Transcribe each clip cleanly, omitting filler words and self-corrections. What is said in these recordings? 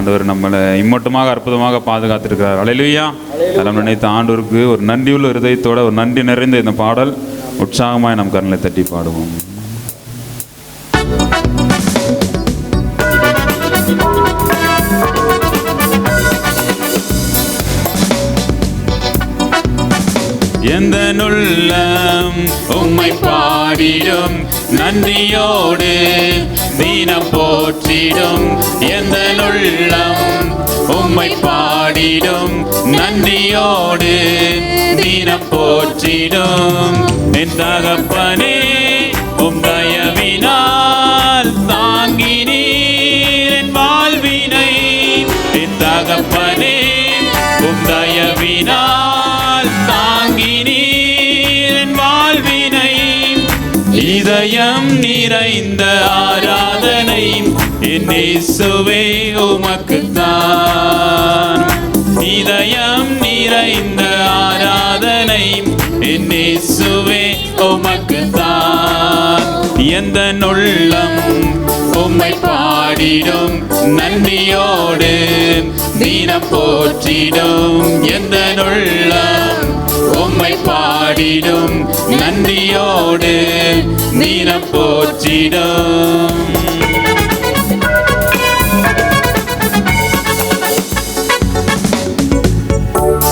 ஆண்டவர் நம்மளை இம்மட்டுமாக அற்புதமாக பாதுகாத்திருக்கிறார். அல்லேலூயா. அதெல்லாம் நினைத்த ஆண்டவருக்கு ஒரு நன்றியுள்ள இருதயத்தோட ஒரு நன்றி நிறைந்த இந்த பாடல் உற்சாகமாய் நம் கரங்களை தட்டி பாடுவோம். எந்த உள்ளம் உம்மை பாடிடும் நன்றியோடு தினம் போற்றிடும். எந்த உள்ளம் உம்மை பாடிடும் நன்றியோடு தினம் போற்றிடும். என் தகப்பனே உம் தயவினால் தாங்கினீர் என் வாழ்வினை. என் தகப்பனே உம் தயவினால் தாங்கினீர் என் வாழ்வினை. இதயம் நிறைந்த ஆராதனை என் இயேசுவே உமக்குத்தான். இதயம் நிறைந்த ஆராதனை என் இயேசுவே உமக்குத்தான். எந்த உள்ளம் உம்மை பாடிடும் நன்றியோடு தினம் போற்றிடும். எந்த உள்ளம் உம்மை பாடிடும் நன்றியோடு தினம் போற்றிடும்.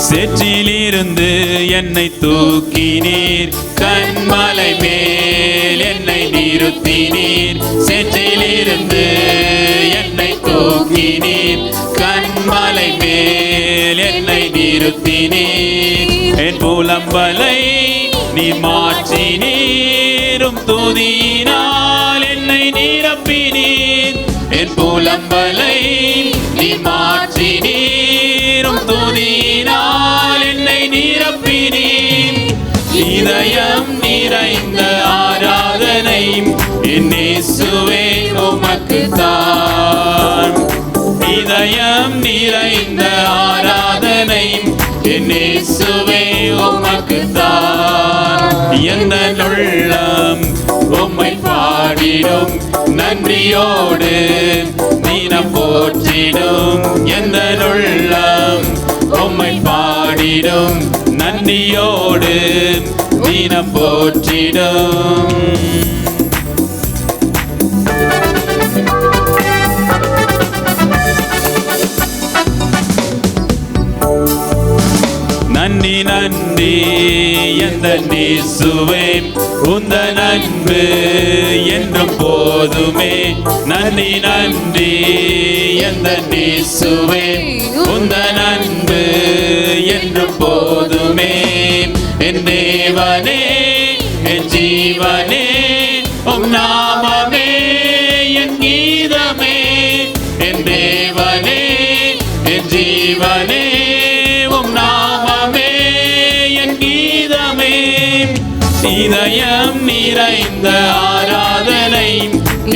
சேற்றிலிருந்து என்னை தூக்கினீர், கண்மலை மேல் என்னை நிறுத்தினீர். சேற்றிலிருந்து என்னை தூக்கினீர், கண்மலை மேல் என்னை நிறுத்தினீர். என் புலம்பலை நீ மாற்றினீரும் துதியினால் என்னை நிரப்பினீர். என் புலம்பலை நீ மாற்றினீரும் துதியினால் என்னை நிரப்பினீர். இதயம் நிறைந்த ஆராதனை என் இயேசுவே உமக்குத்தான். இதயம் நிறைந்த ஆராதனை என் இயேசுவே உமக்குத்தான். எந்த உள்ளம் உம்மை பாடிடும் நன்றியோடு தினம் போற்றிடும். எந்த உள்ளம் உம்மை பாடிடும் நன்றியோடு தினம் போற்றிடும். நன்றி நன்றி எந்த இயேசுவே உந்தன் அன்பு என்றும் போதுமே. நன்றி நன்றி எந்த இயேசுவே உந்தன் அன்பு என்றும் போதுமே. என் தேவனே என் ஜீவனே உம் நாமமே என் கீதமே. என் தேவனே என் ஜீவனே உம் நாமமே என் கீதமே. இதயம் நிறைந்த ஆராதனை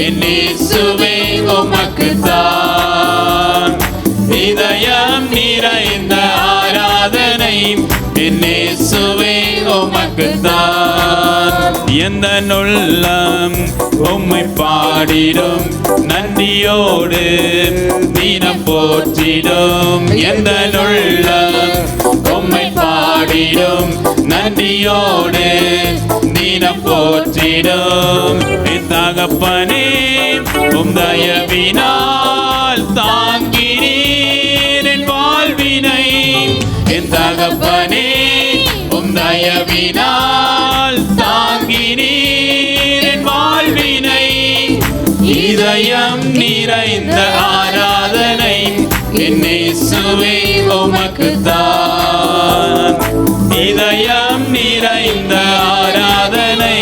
என் இயேசுவே உமக்குத்தான். இதயம் நிறைந்த ஆராதனை என் இயேசுவே உமக்குத்தான். எந்த உள்ளம் உம்மை பாடிடும் நன்றியோடு தினம் போற்றிடும். எந்த உள்ளம் உம்மை பாடிடும் நன்றியோடு தினம் போற்றிடும். என் தகப்பனே உம் தயவினால் தாங்கினீர் என் வாழ்வினை. என் தகப்பனே உம் தயவினால் தாங்கினீர் என் வாழ்வினை. இதயம் நிறைந்த ஆராதனை என் இயேசுவே உமக்குத்தான். இதயம் நிறைந்த ஆராதனை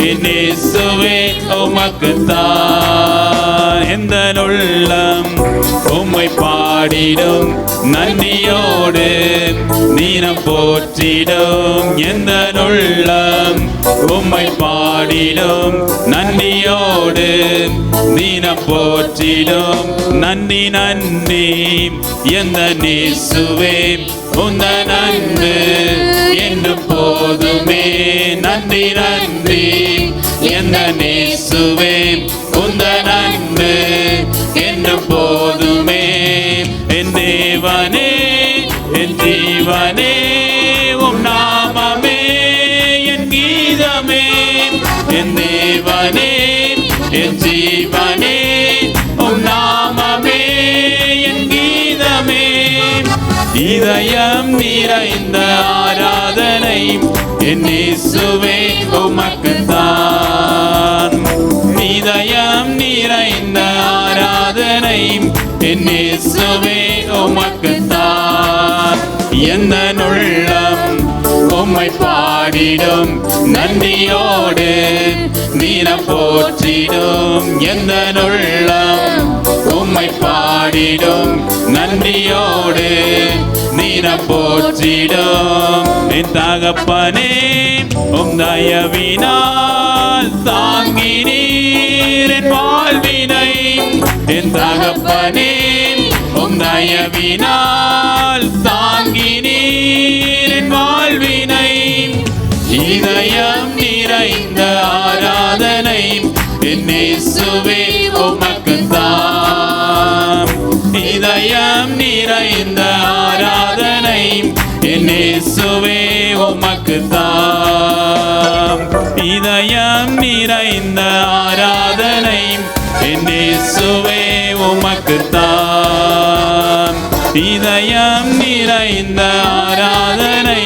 என் இயேசுவே உமக்குத்தான். எந்த உள்ளம் உம்மை பாடிடும் நன்றியோடு தினம் போற்றிடும். எந்த உள்ளம் உம்மை பாடிடும் நன்றியோடு தினம் போற்றிடும். நன்றி நன்றி எந்த இயேசுவே உந்தன் அன்பு என்றும் போதுமே. நன்றி நன்றி எந்த இயேசுவே உந்தன் அன்பு என்றும் போதுமே. தேவனே உம் நாமமே என் கீதமே, என் தேவனே என் ஜீவனே உம் நாமமே என் கீதமே. இதயம் நிறைந்த ஆராதனை என் இயேசுவே உமக்குத்தான். இதயம் நிறைந்த ஆராதனை என் இயேசுவே உமக்குத்தான். எந்த உள்ளம் உம்மை பாடிடும் நன்றியோடு தினம் போற்றிடும். எந்த உள்ளம் உம்மை பாடிடும் நன்றியோடு தினம் போற்றிடும். என் தகப்பனே உம் தயவினால் தாங்கினீர் என் வாழ்வினை. என் தகப்பனே உம் தயவினால் தாங்கினீர் என் வாழ்வினை. இதயம் நிறைந்த ஆராதனை என் இயேசுவே உமக்குத்தான். இதயம் நிறைந்த ஆராதனை என் இயேசுவே உமக்குத்தான். இதயம் நிறைந்த ஆராதனை என் இயேசுவே உமக்குத்தான். இதயம் நிறைந்த ஆராதனை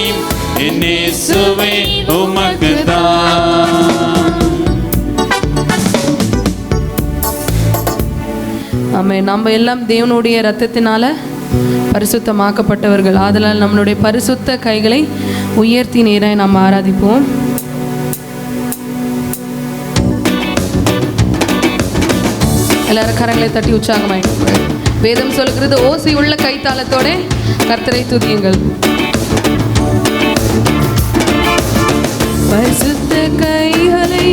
என் இயேசுவே உமக்குத்தான். ஆமென். நம்ம எல்லாம் தேவனுடைய இரத்தத்தினால பரிசுத்தமாக்கப்பட்டவர்கள். ஆதலால் நம்மளுடைய பரிசுத்த கைகளை உயர்த்தி நேராய் நாம் ஆராதிப்போம். எல்லாரும் கரங்களை தட்டி உற்சாகமாய் வேதம் சொல்கிறது, ஓசை உள்ள கைத்தாளத்தோட கர்த்தரை துதியுங்கள். பரிசுத்த கைகளை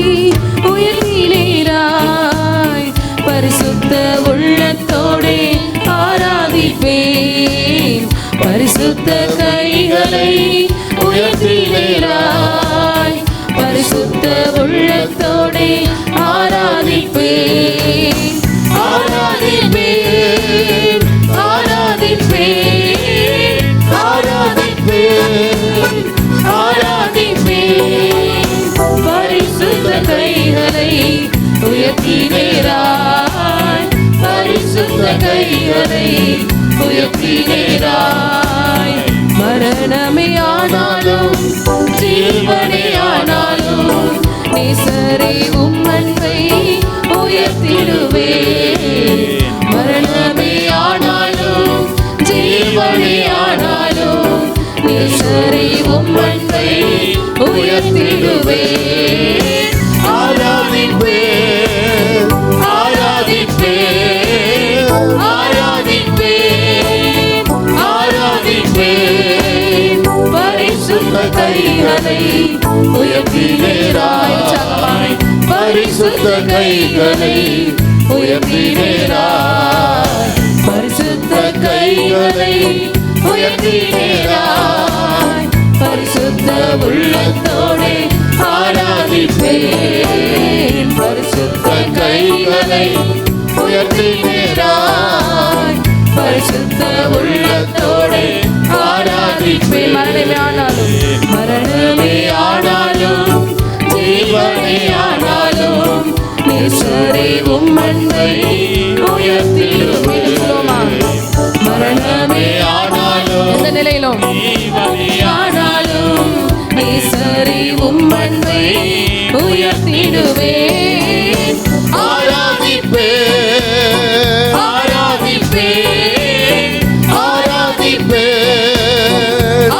உயர்த்தி நேராய் பரிசுத்த உள்ளத்தோடே ஆராதிப்பேன். பரிசுத்த கைகளை உயர்த்தி நேராய் பரிசுத்த உள்ளத்தோடே ஆராதிப்பேன். ஆராதிப்பேன், ஆராதிப்பேன், ஆராதிப்பேன், ஆராதிப்பேன். பரிசுத்த கைகளை உயர்த்தி நேராய் பரிசுத்த கைகளை உயர்த்தி நேராய். மரணமே ஆனாலும் ஜீவனே ஆனாலும் நேசரே உம் அன்பை உயர்த்திடுவேன். மரணமே ஆனாலும் ஜீவனே ஆனாலும் நேசரே உம் அன்பை உயர்த்திடுவேன். ஆராதிப்பேன், ஆராதிப்பேன், ஆராதிப்பேன், ஆராதிப்பேன். பரிசுத்த கைகளை உயர்த்தி நேராய் பரிசுத்த கைகளை உயர்த்தி நேராய் பரிசுத்த கைகளை உயர்த்தி நேராய் பரிசுத்த உள்ளத்தோடு ஆராதிப்பேன். பரிசுத்த கைகளை உயர்த்தி நேராய் பரிசுத்த உள்ளத்தோடு ஆராதிப்பேன். மரணமே ஆனாலும் மரணமே ஆனாலும் ஜீவனே ஆனாலும் நேசரே உம் அன்பை உயர்த்திடுவேன். மரணமே ஆனாலும் எந்த நிலையிலும் ஜீவனே ஆனாலும் நேசரே உம் அன்பை உயர்த்திடுவேன். ஆராதிப்பேன், ஆராதிப்பேன், ஆராதிப்பேன்,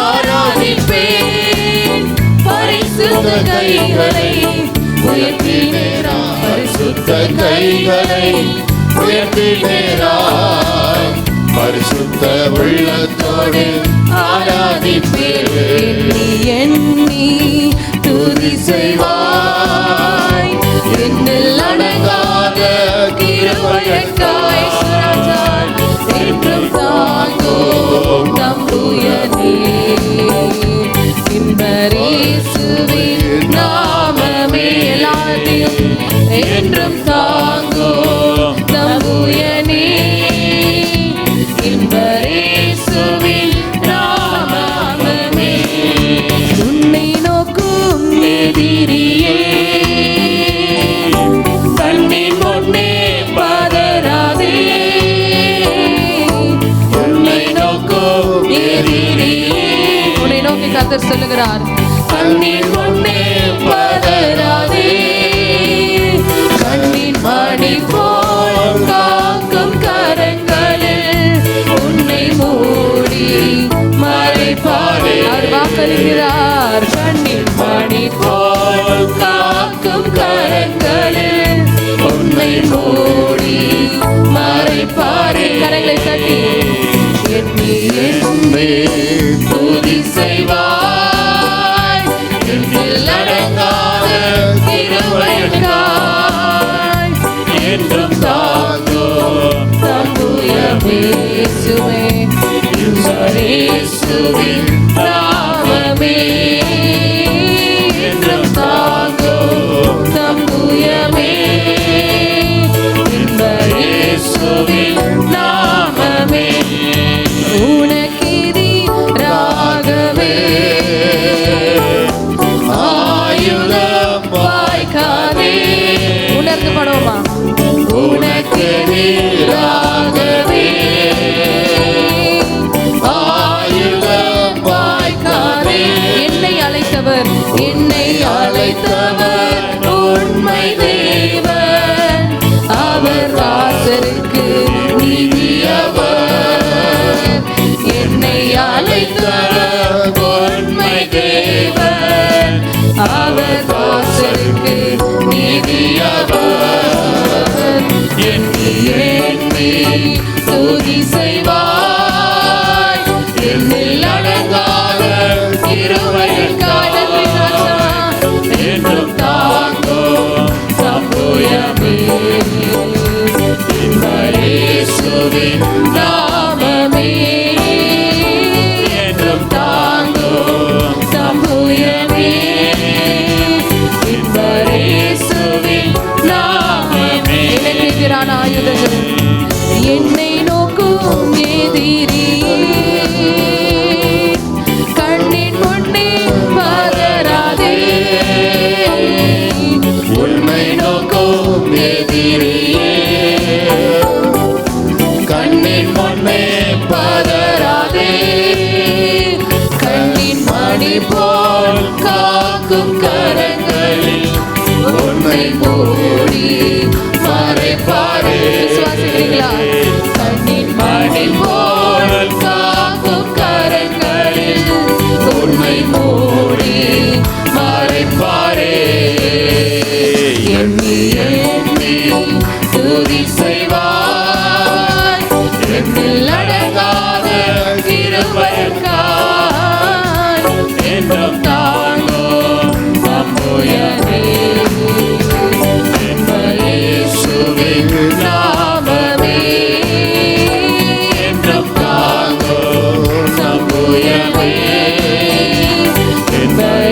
ஆராதிப்பேன். பரிசுத்த கைகளை உயர்த்தி நேராய் பரிசுத்த கைகளை உயர்த்தி நேராய் பரிசுத்த உள்ளத்தோடு ஆராதிப்பேன். எண்ணி துதி செய்வாய் என்னில் அடங்காத கிருபையற்காய் சுரந்தால் என்றும் தாங்கும் தம்புயனே. இன்பரேசுவின் நாமமே எல்லாத்தையும் என்றும் தாங்கும் தம்புயனே. இன்பரேசுவின் நாமமே சொல்லுகிறார். கண்ணின் முன்னே பதறாதே, கண்ணின் மணி போல் காக்கும் கரங்களில் உன்னை மூடி மறைப்பாரே. அவர் வாக்களிக்கிறார். கண்ணின் மணி போல் காக்கும் கரங்களில் உன்னை மூடி மறைப்பாரே. கரங்களை தட்டி எண்ணி எண்ணி துதி செய்வாய், எண்ணில் அடங்காத கிருபைக்காய் என்றும் தாங்கும் தம்புயமே. இயேசுவே இயேசுவின் நாமமே என்றும் தாங்கும் தம்புயமே. இயேசுவின் நாமமே உனக்கிதி ராகவே ஆயுதம் வாய்க்காதே. உணர்ந்து படுவோமா? உனக்கிதி ராகவே ஆயுதம் வாய்க்காதே. என்னை அழைத்தவர் உண்மை தேவன், அவர் வாசலுக்கு நீதியவர். என்னை அழைத்தவர் உண்மை தேவன், அவர் வாசலுக்கு நீதியவர். எண்ணி எண்ணி துதி செய்வாய், எண்ணில் அடங்காத கிருபைக்காய் என்றும் தாங்கும் தம்புயமே. இயேசுவின் நாமமே என்றும் தாங்கும் தம்புயமே. இயேசுவின் நாமமே இலங்கைக்கான ஆயுதங்கள். என்னை நோக்கும் எதிரியே கண்ணின் முன்னே பதறாதே, உண்மை நோக்கும் எதிரியே கண்ணின் முன்னே பதறாதே. கண்ணின் மணி போல் காக்கும் கரங்களில் உன்னை மூடி மறைப்பாரே. விசுவாசிக்கிறீங்களா? கண்ணின் மணி போல் காக்கும் கரங்களில் உன்னை மூடி மறைப்பாரே. எண்ணி எண்ணி துதி செய்வாய், எண்ணில் அடங்காத கிருபைக்காய் என்றும் தாங்கும் தம்புயமே. இயேசுவின் நாமமே என்றும் தாங்கும் தம்புயமே.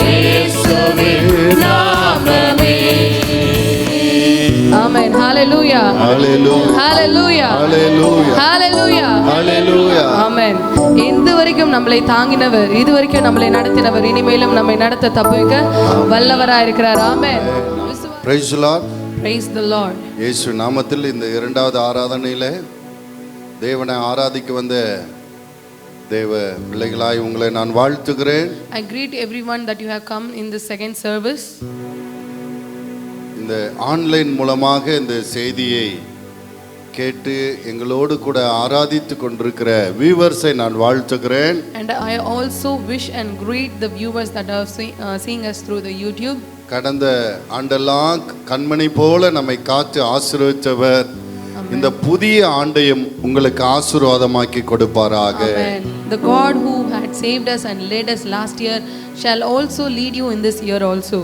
இயேசுவின் நாமமே. ஆமென். ஹalleluya. Hallelujah. ஹalleluya. Hallelujah. ஹalleluya. Hallelujah. ஆமென். இந்த வரைக்கும் நம்மளை தாங்கினவர், இது வரைக்கும் நம்மளை நடத்தினவர், இனிமேலும் நம்மை நடத்த தப்புவிக்க வல்லவராய் இருக்கிறார். ஆமென். Praise the Lord. Praise the Lord. இயேசு நாமத்தில் இந்த இரண்டாவது ஆராதனையிலே தேவனை ஆராதிக்க வந்த தேவ பிள்ளைகளாய் உங்களை நான் வாழ்த்துகிறேன். I greet everyone that you have come in the second service. இந்த ஆன்லைன் மூலமாக இந்த செய்தியை கேட்டு எங்களோடு கூட ஆராதித்து கொண்டிருக்கிற வியூவர்ஸை நான் வாழ்த்துகிறேன். And I also wish and greet the viewers that are seeing us through the YouTube. கடந்த ஆண்டெல்லாம் கண்மணி போல நம்மை காத்து ஆசீர்வதித்தவர் இந்த புதிய ஆண்டையும் உங்களுக்கு ஆசீர்வாதமாக்கி கொடுப்பாராக. Amen. The God who had saved us and led us last year shall also lead you in this year also.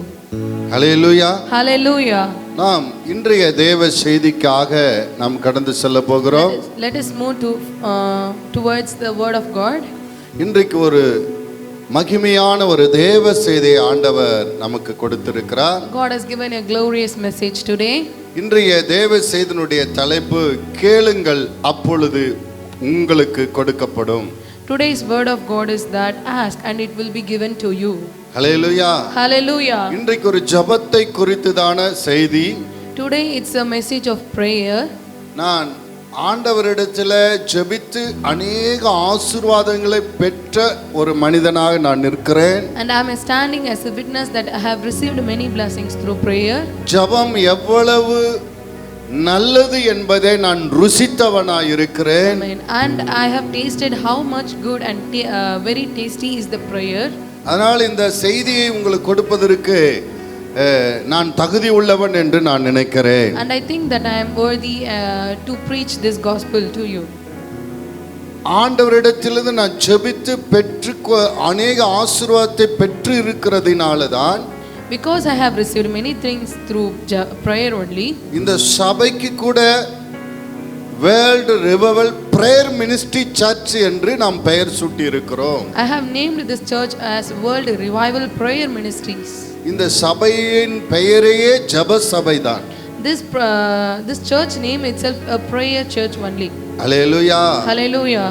Hallelujah. Hallelujah. நாம் இன்றைய தேவ செய்திக்காக நாம் கடந்து செல்ல போகிறோம். Let us move towards the word of God. இன்றைக்கு ஒரு மகிமையான ஒரு தேவ செய்தியை ஆண்டவர் நமக்கு கொடுத்திருக்கிறார். God has given a glorious message today. இன்றைய தேவ செய்தியினுடைய தலைப்பு கேளுங்கள் அப்பொழுது உங்களுக்கு கொடுக்கப்படும். Today's word of God is that ask and it will be given to you. Hallelujah. Hallelujah. இன்றைக்கு ஒரு ஜெபத்தை குறித்துதான செய்தி. Today it's a message of prayer. நான் ஆண்டவரிடத்தில் ஜெபித்து அநேக ஆசீர்வாதங்களை பெற்ற ஒரு மனிதனாக நான் நிற்கிறேன். And I am standing as a witness that I have received many blessings through prayer. ஜெபம் எவ்வளவு நல்லது என்பதை நான் ருசித்தவனாய் இருக்கிறேன். Amen. And I have tasted how much good and very tasty is the prayer. அதனால் இந்த செய்தியை உங்களுக்கு கொடுப்பதற்கு நான் தகுதி உள்ளவன் என்று நான் நினைக்கிறேன். And I think that I am worthy to preach this gospel to you. ஆண்டவரிடத்திலிருந்து நான் ஜெபித்து பெற்று அநேக ஆசீர்வாதத்தை பெற்று இருக்கிறதினால தான், because I have received many things through prayer only, இந்த சபைக்கு கூட world revival prayer ministry church என்று நாம் பெயர் சூட்டி இருக்கிறோம். I have named this church as World Revival Prayer Ministries. இந்த சபையின் பெயரையே ஜெப சபைதான். This church name itself a prayer church only. Hallelujah. Hallelujah.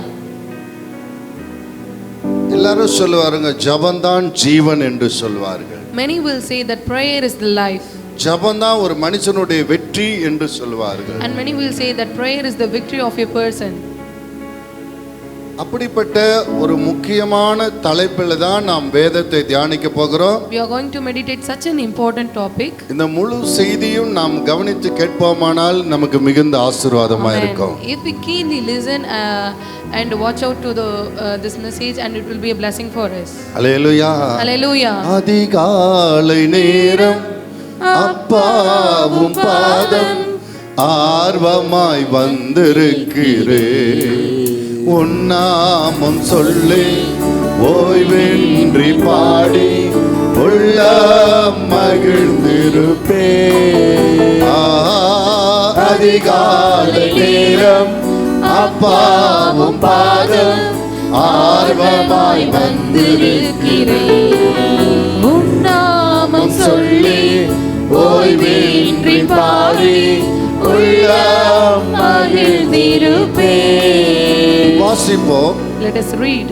எல்லாரும் சொல்லுவாருங்க, ஜெபம்தான் ஜீவன் என்று சொல்வார்கள். Many will say that prayer is the life. ஜெபம்தான் ஒரு மனுஷனுடைய வெற்றி என்று சொல்வார்கள். And many will say that prayer is the victory of a person. அப்படிப்பட்ட ஒரு முக்கியமான தலைப்பில் தான் நாம் வேதத்தை தியானிக்க போகிறோம். We are going to meditate such an important topic. இந்த முழு செய்தியும் நாம் கவனித்து கேட்போமானால் நமக்கு மிகுந்த ஆசீர்வாதமாக இருக்கும். If we keenly listen and watch out to this message, and it will be a blessing for us. Hallelujah. Hallelujah. அதிகாலை நேரம் அப்பாவும் பாதம் ஆர்வமாய் வந்திருக்கிறேன், உன்னாமம் சொல்லி ஓய்வின்றி பாடி உள்ள மகிழ்ந்திருப்பேன். அதிகாலை நேரம் அப்பாவும் பாதம் ஆர்வமாய் வந்திருக்கிறேன், உன்னாமம் சொல்லி ஓய்வின்றி பாடி உள்ள மகிழ்ந்திருப்பேன். வாசிப்போம். Let us read.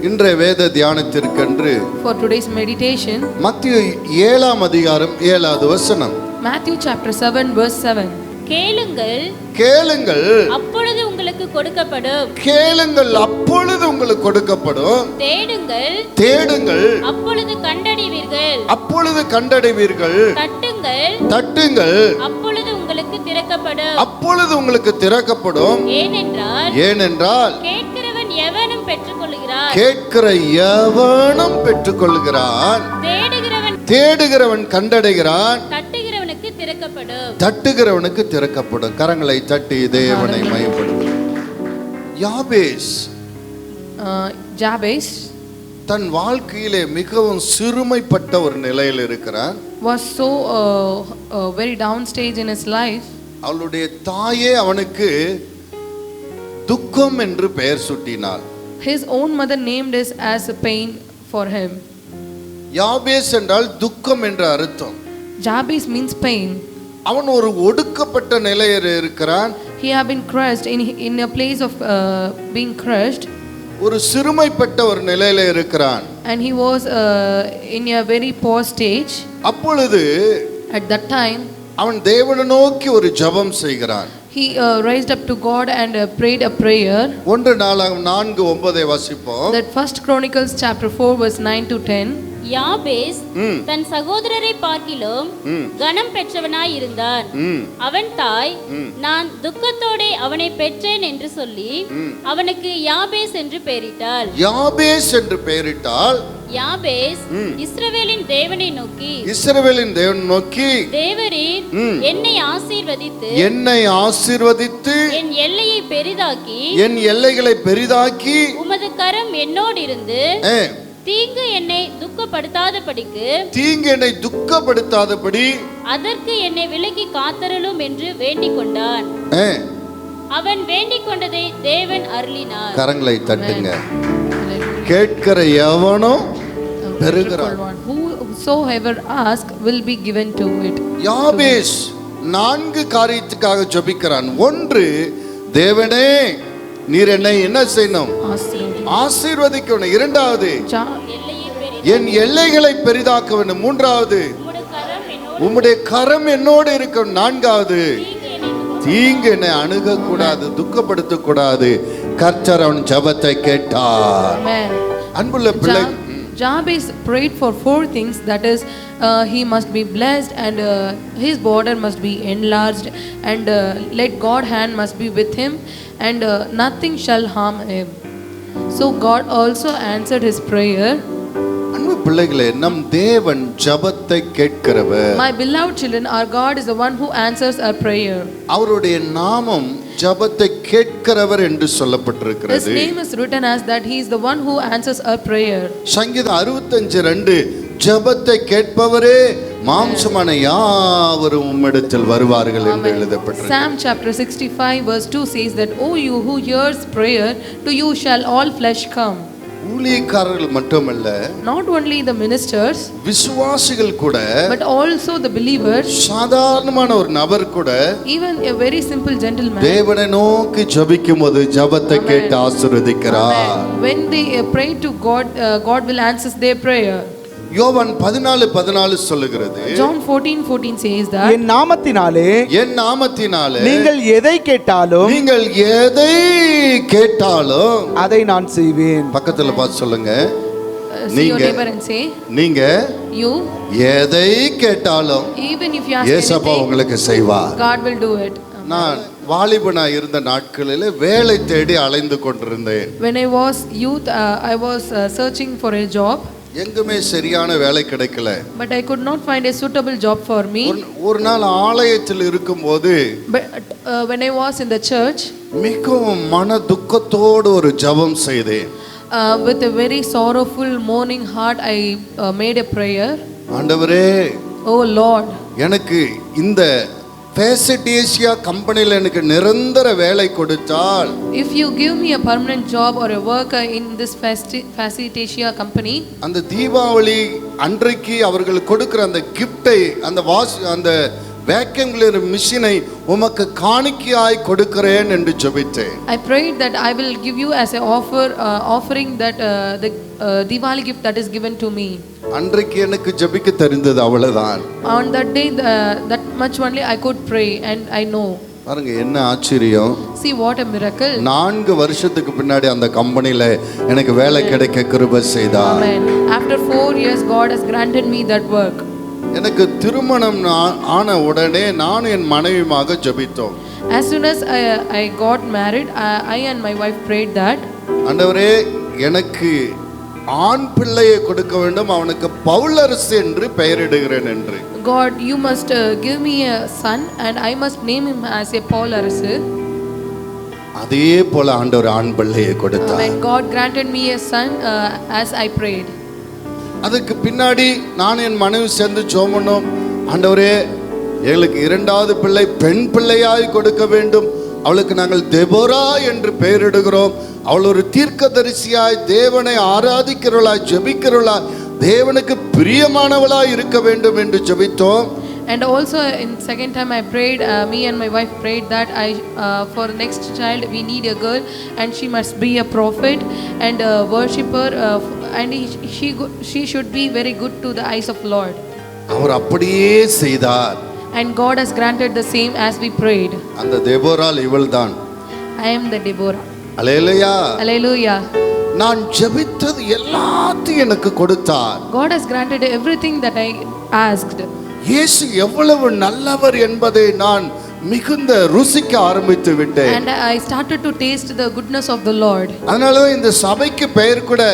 இன்றைய வேத தியானத்திற்கென்று For today's meditation, மத்தேயு 7ஆம் அதிகாரம் 7வது வசனம். Matthew chapter 7 verse 7. கேளுங்கள், கேளுங்கள், அப்பொழுது உங்களுக்கு கொடுக்கப்படும். கேளுங்கள், அப்பொழுது உங்களுக்கு கொடுக்கப்படும். தேடுங்கள், தேடுங்கள், அப்பொழுது கண்டடைவீர்கள். அப்பொழுது கண்டடைவீர்கள். தட்டுங்கள், தட்டுங்கள், அப்பொழுது உங்களுக்கு திறக்கப்படும். அப்பொழுது உங்களுக்கு திறக்கப்படும். ஏனென்றால் கேட்கிறவன் எவனும் பெற்றுக்கொள்கிறான், கேட்கிற எவனும் பெற்றுக்கொள்கிறான், தேடுகிறவன் கண்டடைகிறான், தட்டுகிறவனுக்கு திறக்கப்படும். கரங்களை தட்டி தேவனை மகிமைப்படுத்துங்கள். ஜாபேஸ் தன் வாழ்க்கையிலே மிகவும் சிறுமைப்பட்ட ஒரு நிலையில் இருக்கிறான். was so very downstage in his life. அவளுடைய தாயே அவனுக்கு துக்கம் என்று பெயர் சூட்டினாள். His own mother named it as a pain for him. யாபேஸ் என்றால் துக்கம் என்ற அர்த்தம். Jabez means pain. அவன் ஒரு ஒடுக்கப்பட்ட நிலையில் இருக்கிறான். He had been crushed in a place of being crushed. ஒரு சிறுமைப்பட்ட ஒரு நிலையில இருக்கிறான். And he was in a very poor stage. அப்பொழுது at that time அவன் தேவனை நோக்கி ஒரு ஜெபம் செய்கிறான். He raised up to God and prayed a prayer. 1 நாளாகமம் 4:9 வாசிப்போம். That First Chronicles chapter 4 verse 9 to 10. யாபேஸ் தன் சகோதரரை பார்க்கிலும் கனம் பெற்றவனாய் இருந்தான். அவன் தாய், நான் துக்கத்தோட அவனை பெற்றேன் என்று சொல்லி அவனுக்கு யாபேஸ் என்று பெயரிட்டாள். யாபேஸ் என்று பெயரிட்டால் யாபேஸ் இஸ்ரவேலின் தேவனை நோக்கி, தேவரீர் என்னை ஆசீர்வதித்து என் எல்லையை பெரிதாக்கி, என் எல்லைகளை பெரிதாக்கி உமது கரம் என்னோடு இருந்து தீங்கு என்னை துக்கப்படுத்தாதபடி அதற்கு என்னை விலக்கி காத்தருளும் என்று வேண்டிக் கொண்டான். அவன் வேண்டிக் கொண்டதை தேவன் அருளினார். கரங்களை தட்டுங்க. கேட்கிற எவனோ பெறுகிறான். Whosoever ask will be given to it. யாபேஸ் 4 காரியத்துக்காக ஜெபிக்கிறான். 1, தேவனே நீர் என்னை என்ன செய்யணும்? ஆசீர்வதிக்கணும். 2வது, என் எல்லைகளை பெரிதாக்க வேண்டும். 3வது, உம்முடைய கரம் என்னோடு இருக்கணும். 4வது, தீங்கு என்னை அணுகக்கூடாது, துக்கப்படுத்தக்கூடாது. கர்த்தர் அவன் ஜெபத்தை கேட்டார். Amen. அன்புள்ள பிள்ளை, Jabez prayed for 4 things, that is, he must be blessed, and his border must be enlarged, and let God hand must be with him, and nothing shall harm him. So God also answered his prayer. அன்பு பிள்ளைகளே, நம் தேவன் ஜெபத்தை கேட்கிறவர். My beloved children, our God is the one who answers our prayer. அவருடைய நாமம் ஜெபத்தை கேட்கிறவர் என்று His சொல்லப்பட்டிருக்கிறது. name is written as that he is the one who answers our prayer. சங்கீதம் 65:2 ஜெபத்தை கேட்பவரே மாம்சமான யாவரும் உம்மிடத்தில் வருவார்கள் என்று எழுதப்பட்டிருக்கிறது. Psalm chapter 65 verse 2 says that, "O you who hears prayer, to you shall all flesh come." ஊழியக்காரர்கள் மட்டுமல்ல, Not only the ministers, விசுவாசிகள் கூட, but also the believers, சாதாரணமான ஒரு நபர் கூட even a very simple gentleman, தேவனை நோக்கி ஜெபிக்கும்போது ஜெபத்தை கேட்டு ஆசீர்வதிக்கிறார். when they pray to God, God will answer their prayer. யோவான் 14:14 சொல்லுகிறது, John 14:14 says that, என் நாமத்தினாலே என் நாமத்தினாலே நீங்கள் எதை கேட்டாலும் நீங்கள் எதை கேட்டாலும் அதை நான் செய்வேன். பக்கத்துல பார்த்து சொல்லுங்க, see your நீங்க- neighbor and say, நீங்க you, எதை கேட்டாலும் even if you ask ஏசப்பா anything, உங்களுக்கு செய்வார். God will do it. நான் வாலிபனா இருந்த நாட்களில் வேலை தேடி அலைந்து கொண்டிருந்தேன். When I was youth, I was searching for a job, எங்குமே சரியான வேலை கிடைக்கல. but I could not find a suitable job for me. ஒரு நாள் ஆலயத்தில் இருக்கும்போது But when I was in the church, மிகவும் மன துக்கத்தோடு ஒரு ஜெபம் செய்தேன். with a very sorrowful mourning heart, I made a prayer. ஆண்டவரே, Oh Lord, எனக்கு இந்த ஃபேசிட் ஏசியா கம்பெனியில் எனக்கு நிரந்தர வேலை கொடுத்தால், if you give me a permanent job or a work in this Facit Asia company, அந்த தீபாவளி அன்றைக்கு அவர்கள் கொடுக்கிற அந்த கிஃப்டை, அந்த வேக்யூம் கிளீனர் மிஷினை உமக்கு காணிக்கையாய் கொடுக்கிறேன் என்று ஜெபித்தேன். I prayed that I will give you as a offering that the Diwali gift that is given to me. அன்றைக்கு எனக்கு ஜெபிக்க தெரிந்தது அவ்வளவுதான். On that day, that much only I could pray, and I know. பாருங்க என்ன ஆச்சரியம். See what a miracle. 4 வருஷத்துக்கு பின்னாடி அந்த கம்பெனில எனக்கு வேலை கிடைக்க கிருபை செய்தார். Amen. After 4 years, God has granted me that work. எனக்கு திருமணம் ஆன உடனே நான் என் மனைவியுமாக ஜெபித்தோம். As soon as I got married, I and my wife prayed that, ஆண்டவரே, எனக்கு ஆண் பிள்ளையை கொடுக்க வேண்டும், அவனுக்கு பவுலரசு என்று பெயரிடுகிறேன் என்று. God, you must give me a son, and I must name him as a Paul Arasu. அதே போல ஆண்டவர் ஆண் பிள்ளையை கொடுத்தார். When God granted me a son, as I prayed. அதுக்கு பின்னாடி நான் என் மனைவி சேர்ந்து ஜெபம் பண்ணோம். ஆண்டவரே, எங்களுக்கு 2வது பிள்ளை பெண் பிள்ளையாய் கொடுக்க வேண்டும், அவளுக்கு நாங்கள் தெபோரா என்று பெயரிடுகிறோம். அவள் ஒரு தீர்க்கதரிசியாய் தேவனை ஆராதிக்கிறவளாய் ஜெபிக்கிறவளாய் தேவனுக்கு பிரியமானவளாய் இருக்க வேண்டும் என்று ஜெபித்தோம். And also in second time I prayed, me and my wife prayed that for next child we need a girl, and she must be a prophet and a worshipper, and she should be very good to the eyes of Lord. அவர் அப்படியே செய்தார். And God has granted the same as we prayed. அந்த தெபோரால் இவள்தான். I am the Deborah. Hallelujah. Hallelujah. நான் ஜெபித்தது எல்லாத்தையும் எனக்கு கொடுத்தார். God has granted everything that I asked. இயேசு எவ்வளவு நல்லவர் என்பதை நான் மிகுந்த ருசிக்க ஆரம்பித்து விட்டேன். And I started to taste the goodness of the Lord. அதனால இந்த சபைக்கு பெயர் கூட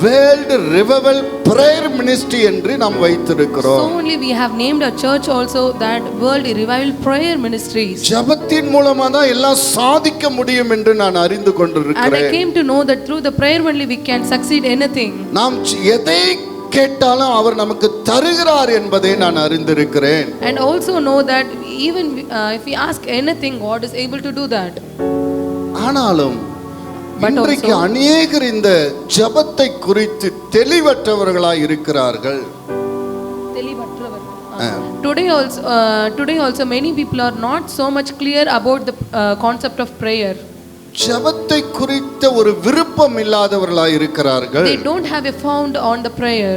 வேர்ல்ட் ரிவைவல் பிரேயர் மினிஸ்ட்ரி என்று நாம் வைத்திருக்கிறோம். So only we have named a church also that World Revival Prayer Ministries. ஜெபத்தின் மூலமா தான் எல்லாம் சாதிக்க முடியும் என்று நான் அறிந்து And I கொண்டிருக்கிறேன். came to know that through the prayer only we can succeed anything. நாம் எதை கேட்டாலும் அவர் நமக்கு தருகிறார் என்பதை நான் அறிந்திருக்கிறேன். And also know that even if we ask anything, God is able to do that. ஆனாலும் But இன்றைக்கு also- அநேகர் இந்த ஜெபத்தை குறித்து தெளிவற்றவர்களாய் இருக்கிறார்கள். Today also many people are not so much clear about the concept of prayer. ஜெபத்தை குறித்த ஒரு விருப்பம் இல்லாதவர்களாய் இருக்கிறார்கள். They don't have a found on the prayer.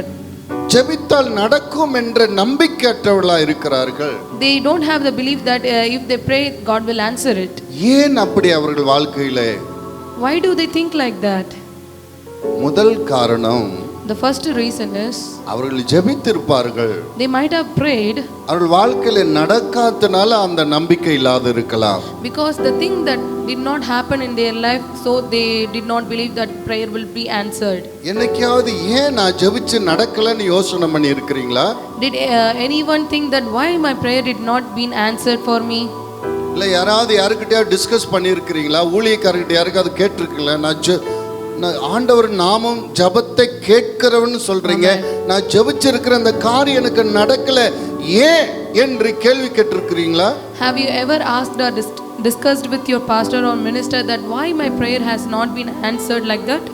ஜெபித்தால் நடக்கும் என்ற நம்பிக்கையற்றவர்களா இருக்கிறார்கள். They don't have the belief that if they pray, God will answer it. ஏன் அப்படி அவர்கள் வாழ்க்கையிலே? Why do they think like that? முதல் காரணம், The first reason is அவர்கள் ஜெபித்திருப்பார்கள், they might have prayed அவர்கள் வாழ்க்கையில நடக்காதனால அந்த நம்பிக்கை இல்லாது இருக்கலாம். because the thing that did not happen in their life, so they did not believe that prayer will be answered. என்னைக்காவது ஏன் நான் ஜெபிச்சு நடக்கலன்னு யோசனை பண்ணி இருக்கிறீங்களா? Did anyone think that why my prayer did not been answered for me? இல்லை யாராவது யாருக்கிட்டையாவது discuss பண்ணியிருக்கிறீங்களா? ஊழியக்காரர்கிட்ட யாருக்காவது கேட்டிருக்கீங்களா? நான் ஆண்டவர் நாமம் ஜபத்தை கேட்கிறவன்னு சொல்றீங்க, நான் ஜெபிச்சிருக்கிற அந்த காரியம் எனக்கு நடக்கல ஏன் என்று கேள்வி கேட்டிருக்கிறீங்களா? Have you ever asked or discussed with your pastor or minister that why my prayer has not been answered like that?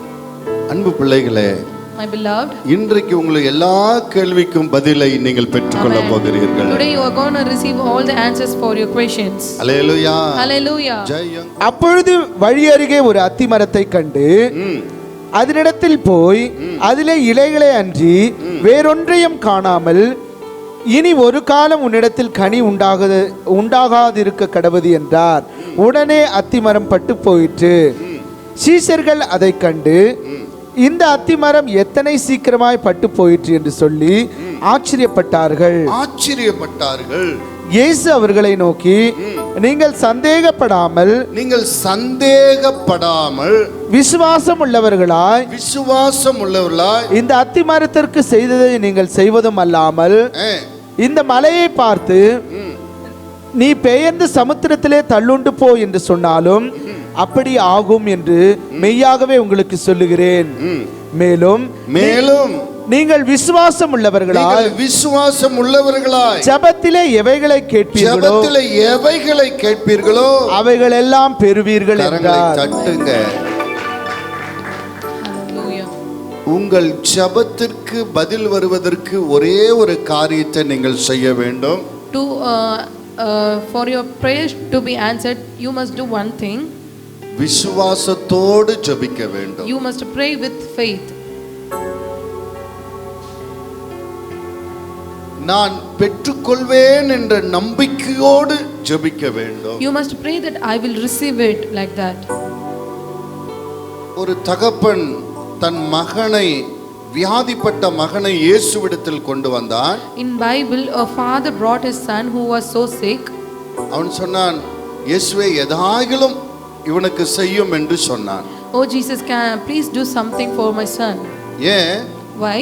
அன்பு பிள்ளைகளே, My beloved, இன்றைக்கு உங்களுக்கு எல்லா கேள்விக்கும் பதிலை நீங்கள் பெற்றுக்கொள்ள போகிறீர்கள். today you are going to receive all the answers for your questions. Hallelujah. Hallelujah. ஜெயம். அப்பொழுது வழி அருகே ஒரு அத்தி மரத்தை கண்டு அதனிடத்தில் போய் அதிலே இலைகளை அன்றி வேறொன்றையும் காணாமல், இனி ஒரு காலம் உன்னிடத்தில் கனி உண்டாகாதிருக்க கடவது என்றார். உடனே அத்திமரம் பட்டு போயிற்று. சீஷர்கள் அதை கண்டு, இந்த அத்திமரம் எத்தனை சீக்கிரமாய் பட்டு போயிற்று என்று சொல்லி ஆச்சரியப்பட்டார்கள். இயேசு அவர்களை நோக்கி, நீங்கள் சந்தேகப்படாமல் விசுவாசம் உள்ளவர்களாய் இந்த அத்திமரத்திற்கு செய்ததை நீங்கள் செய்வதும் அல்லாமல், இந்த மலையை பார்த்து நீ பெயர்ந்து சமுத்திரத்திலே தள்ளுண்டு போ என்று சொன்னாலும் அப்படி ஆகும் என்று மெய்யாகவே உங்களுக்கு சொல்லுகிறேன். மேலும் நீங்கள் விசுவாசம் உள்ளவர்களாய் ஜெபத்திலே எவைகளை கேட்பீர்களோ அவைகள் எல்லாம் பெறுவீர்கள் என்றார். உங்கள் ஜெபத்திற்கு பதில் வருவதற்கு ஒரே ஒரு காரியத்தை நீங்கள் செய்ய வேண்டும். For your prayers to be answered, you must do one thing. விசுவாசத்தோடு ஜெபிக்க வேண்டும். You must pray with faith. நான் பெற்றுக்கொள்வேன் என்ற நம்பிக்கையோடு ஜெபிக்க வேண்டும். You must pray that I will receive it like that. ஒரு தகப்பன் தன் மகனை, வியாதிப்பட்ட மகனை இயேசுவிடத்தில் கொண்டு வந்தான். In Bible, a father brought his son who was so sick. அவன் சொன்னான், இயேசுவே எதாகிலும் இவனுக்கு செய்யும் என்று சொன்னான். Oh Jesus, please do something for my son. ஏன்? Why?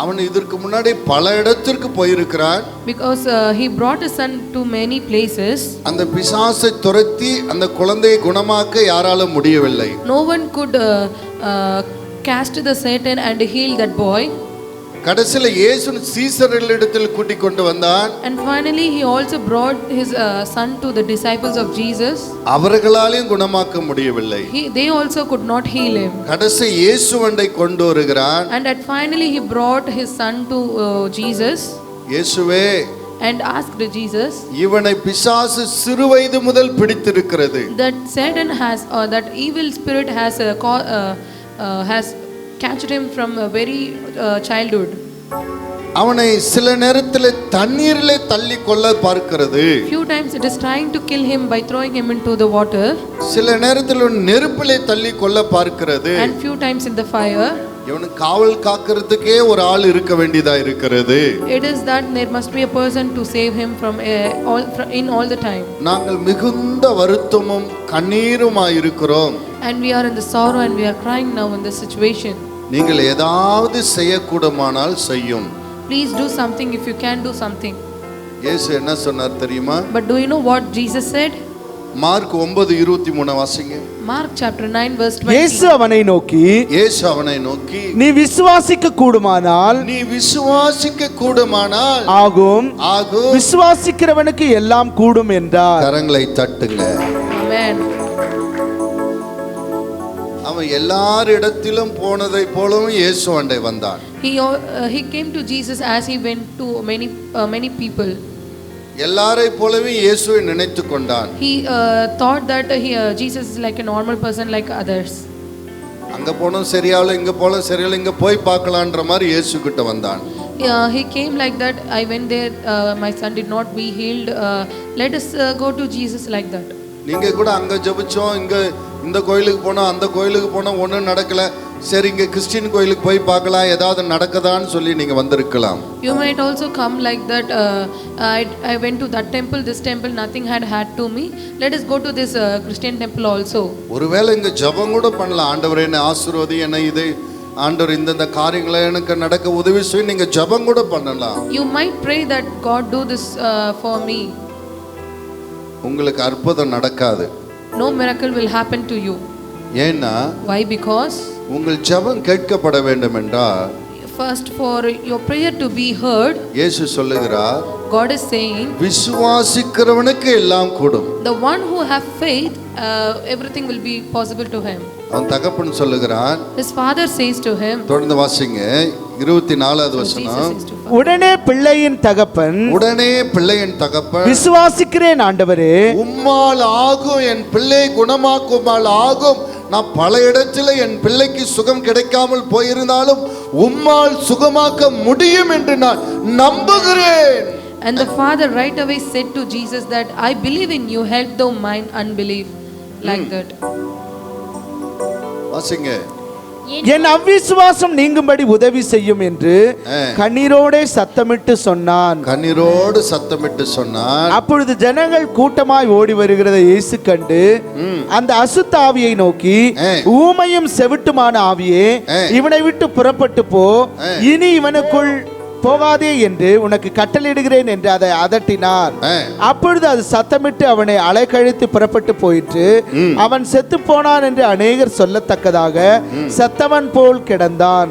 அவன் இதற்கு முன்னாடி பல இடத்திற்கு போயிருக்கிறான். Because he brought his son to many places. அந்த பிசாசை துரத்தி அந்த குழந்தையை குணமாக்க யாராலும் முடியவில்லை. No one could cast the Satan and heal that boy. கடைசில இயேசு சீஷர்களிடத்தில் கூட்டிக் கொண்டு வந்தான். And finally he also brought his son to the disciples of Jesus. அவர்களாலும் குணமாக்க முடியவில்லை. They also could not heal him. கடைசி இயேசுவண்டை கொண்டு வருகிறான். And finally he brought his son to Jesus. இயேசுவே, and asked Jesus, இவனை பிசாசு சிறுவயது முதல் பிடித்திருக்கிறது. That Satan has, or that evil spirit has catched him from a very childhood. அவனை சில நேரத்தில் தண்ணீரிலே தள்ளி கொள்ள பார்க்கிறது. Few times it is trying to kill him by throwing him into the water. சில நேரத்தில் நெருப்பிலே தள்ளி கொள்ள பார்க்கிறது. And few times in the fire. இவனுக்கு காவல் காக்கிறதுக்கே ஒரு ஆள் இருக்க வேண்டியதா இருக்கிறது. It is that there must be a person to save him from all the time. நாங்கள் மிகுந்த வருத்தமும் கண்ணீருமாய் இருக்கிறோம். And we are in the sorrow and we are crying now in this situation. நீங்கள் ஏதாவது செய்யக்கூடுமானால் செய்யும். Please do something if you can do something. இயேசு என்ன சொன்னார் தெரியுமா? But do you know what Jesus said? Mark 9:23 வாசிங்க. Mark chapter 9 verse 20. இயேசு அவனை நோக்கி, நீ விசுவாசிக்க கூடுமானால் ஆகும், விசுவாசிக்கிறவனுக்கு எல்லாம் கூடும் என்றார். கரங்களை தட்டுங்க. Amen. அவன் எல்லாரிடத்திலும் போனதை போலவும் இயேசு அண்டை வந்தான். He came to Jesus as he went to many people. எல்லாரை போலவே இயேசுவை நினைத்து கொண்டான். He thought that Jesus is like a normal person like others. அங்க போனோம் சரியாவல, இங்க போல சரியாவல, இங்க போய் பார்க்கலாம்ன்ற மாதிரி இயேசு கிட்ட வந்தான். He came like that. I went there. My son did not be healed. Let us go to Jesus like that. நீங்க கூட அங்க ஜெபிச்சோம், இங்க இந்த கோயிலுக்கு போனோம், அந்த கோயிலுக்கு போனோம், ஒன்றும் நடக்கல, சரி இங்க கிறிஸ்டின் கோயிலுக்கு போய் பார்க்கலாம் ஏதாவது நடக்குதான்னு சொல்லி நீங்க வந்திருக்கலாம். You might also come like that. I went to that temple, this temple, nothing had to me. Let us go to this Christian temple also. ஒருவேளை இங்க ஜெபம் கூட பண்ணலாம், ஆண்டவரே என்னை ஆசீர்வதி, என்னை இது ஆண்டவர் இந்த காரியங்களை எனக்கு நடக்க உதவி செய்ய நீங்க ஜெபம் கூட பண்ணலாம். You might pray that God do this for me. உங்களுக்கு அற்புதம் நடக்காது. No miracle will happen to you. ஏன்னா Why? Because உங்கள் ஜெபம் கேட்கப்பட வேண்டும் என்றால் first for your prayer to be heard, இயேசு சொல்லுகிறார், God is saying, விசுவாசிக்கிறவனுக்கு எல்லாம் கூடும். the one who have faith, everything will be possible to him. அவன் தகப்பன் சொல்லுகிறான். His father says to him, தொடர்ந்து வாசிங்க 24வது வசனம். உடனே பிள்ளையின் தகப்பன் விசுவாசிக்கிறேன் ஆண்டவரே, உம்மால் ஆகும், என் பிள்ளை குணமாக்குமால் ஆகும். நான் பல இடத்துல என் பிள்ளைக்கு சுகம் கிடைக்காமல் போயிருந்தாலும் உம்மால் சுகமாக்க முடியும் என்று நான் நம்புகிறேன். And the father right away said to Jesus that I believe in you, help thou mine unbelief. Like that. வாசிங்க. என் அவ்விசுவாசம் நீங்கும்படி உதவி செய்யும் என்று கண்ணீரோடு சத்தமிட்டு சொன்னான். அப்பொழுது ஜனங்கள் கூட்டமாய் ஓடி வருகிறதை இயேசு கண்டு அந்த அசுத்த ஆவியை நோக்கி, ஊமையும் செவிட்டுமான ஆவியே, இவனை விட்டு புறப்பட்டு போ, இனி இவனுக்குள் போகாதே என்று உனக்கு கட்டளையிடுகிறேன் என்று அதை அதட்டினார். அப்பொழுது அது சத்தமிட்டு அவனை அலைக்கழித்து புறப்பட்டு போயிற்று. அவன் செத்து போனான் என்று அநேகர் சொல்லத்தக்கதாக செத்தவன் போல் கிடந்தான்.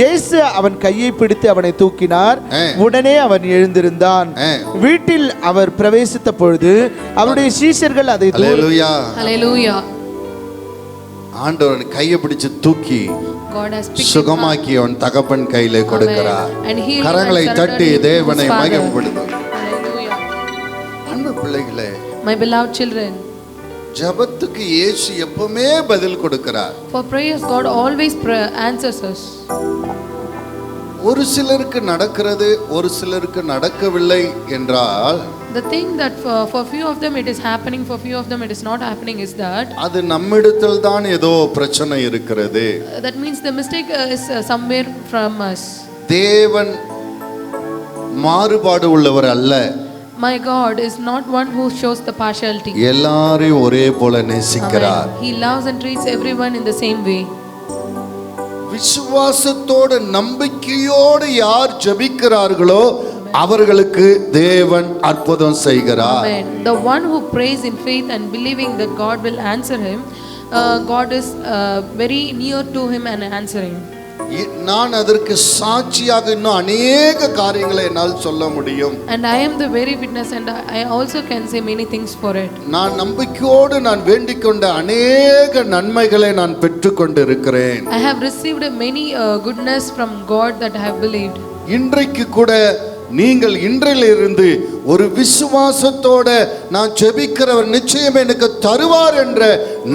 இயேசு அவன் கையை பிடித்து அவனை தூக்கினார். உடனே அவன் எழுந்திருந்தான். வீட்டில் அவர் பிரவேசித்த பொழுது அவருடைய சீஷர்கள் அதை ஆண்டவன் கையை பிடிச்சு தூக்கி சுகமாக்கி அவன் தகப்பன் கையிலே கொடுக்கிறார். கரங்களை தட்டி தேவனை மகிமைப்படுத்தும். அன்பு பிள்ளைகளே, my beloved children, ஜெபத்துக்கு இயேசு எப்பவுமே பதில் கொடுக்கிறார். for prayers God always answers us. ஒரு சிலருக்கு நடக்கிறது, ஒரு சிலருக்கு நடக்கவில்லை என்றால் the thing that for few of them it is happening, for few of them it is not happening is that அது நம்மிடத்தில் தான் ஏதோ பிரச்சனை இருக்கிறது. that means the mistake is somewhere from us. தேவன் மாறுபாடு உள்ளவர் அல்ல. My God is not one who shows the partiality. எல்லாரையும் ஒரே போல நேசிக்கிறார். He loves and treats everyone in the same way. விசுவாசத்தோடு நம்பிக்கையோடு யார் ஜெபிக்கிறார்களோ அவர்களுக்கு தேவன் அற்புதம் செய்கிறார். Amen. The one who prays in faith and believing that God will answer him, God is very near to him and answering. நான் அதற்கு சாட்சியாக இன்னும் அநேக காரியங்களை என்னால் சொல்ல முடியும். And I am the very witness and I also can say many things for it. நான் நம்பிக்கையோடு நான் வேண்டிக் கொண்ட அநேக நன்மைகளை நான் பெற்றுக்கொண்டு இருக்கிறேன். I have received many goodness from God that I have believed. இன்றைக்கு கூட நீங்கள் இன்றிலிருந்து ஒரு விசுவாசத்தோட நான் ஜெபிக்கிறவர் நிச்சயம் எனக்கு தருவார் என்ற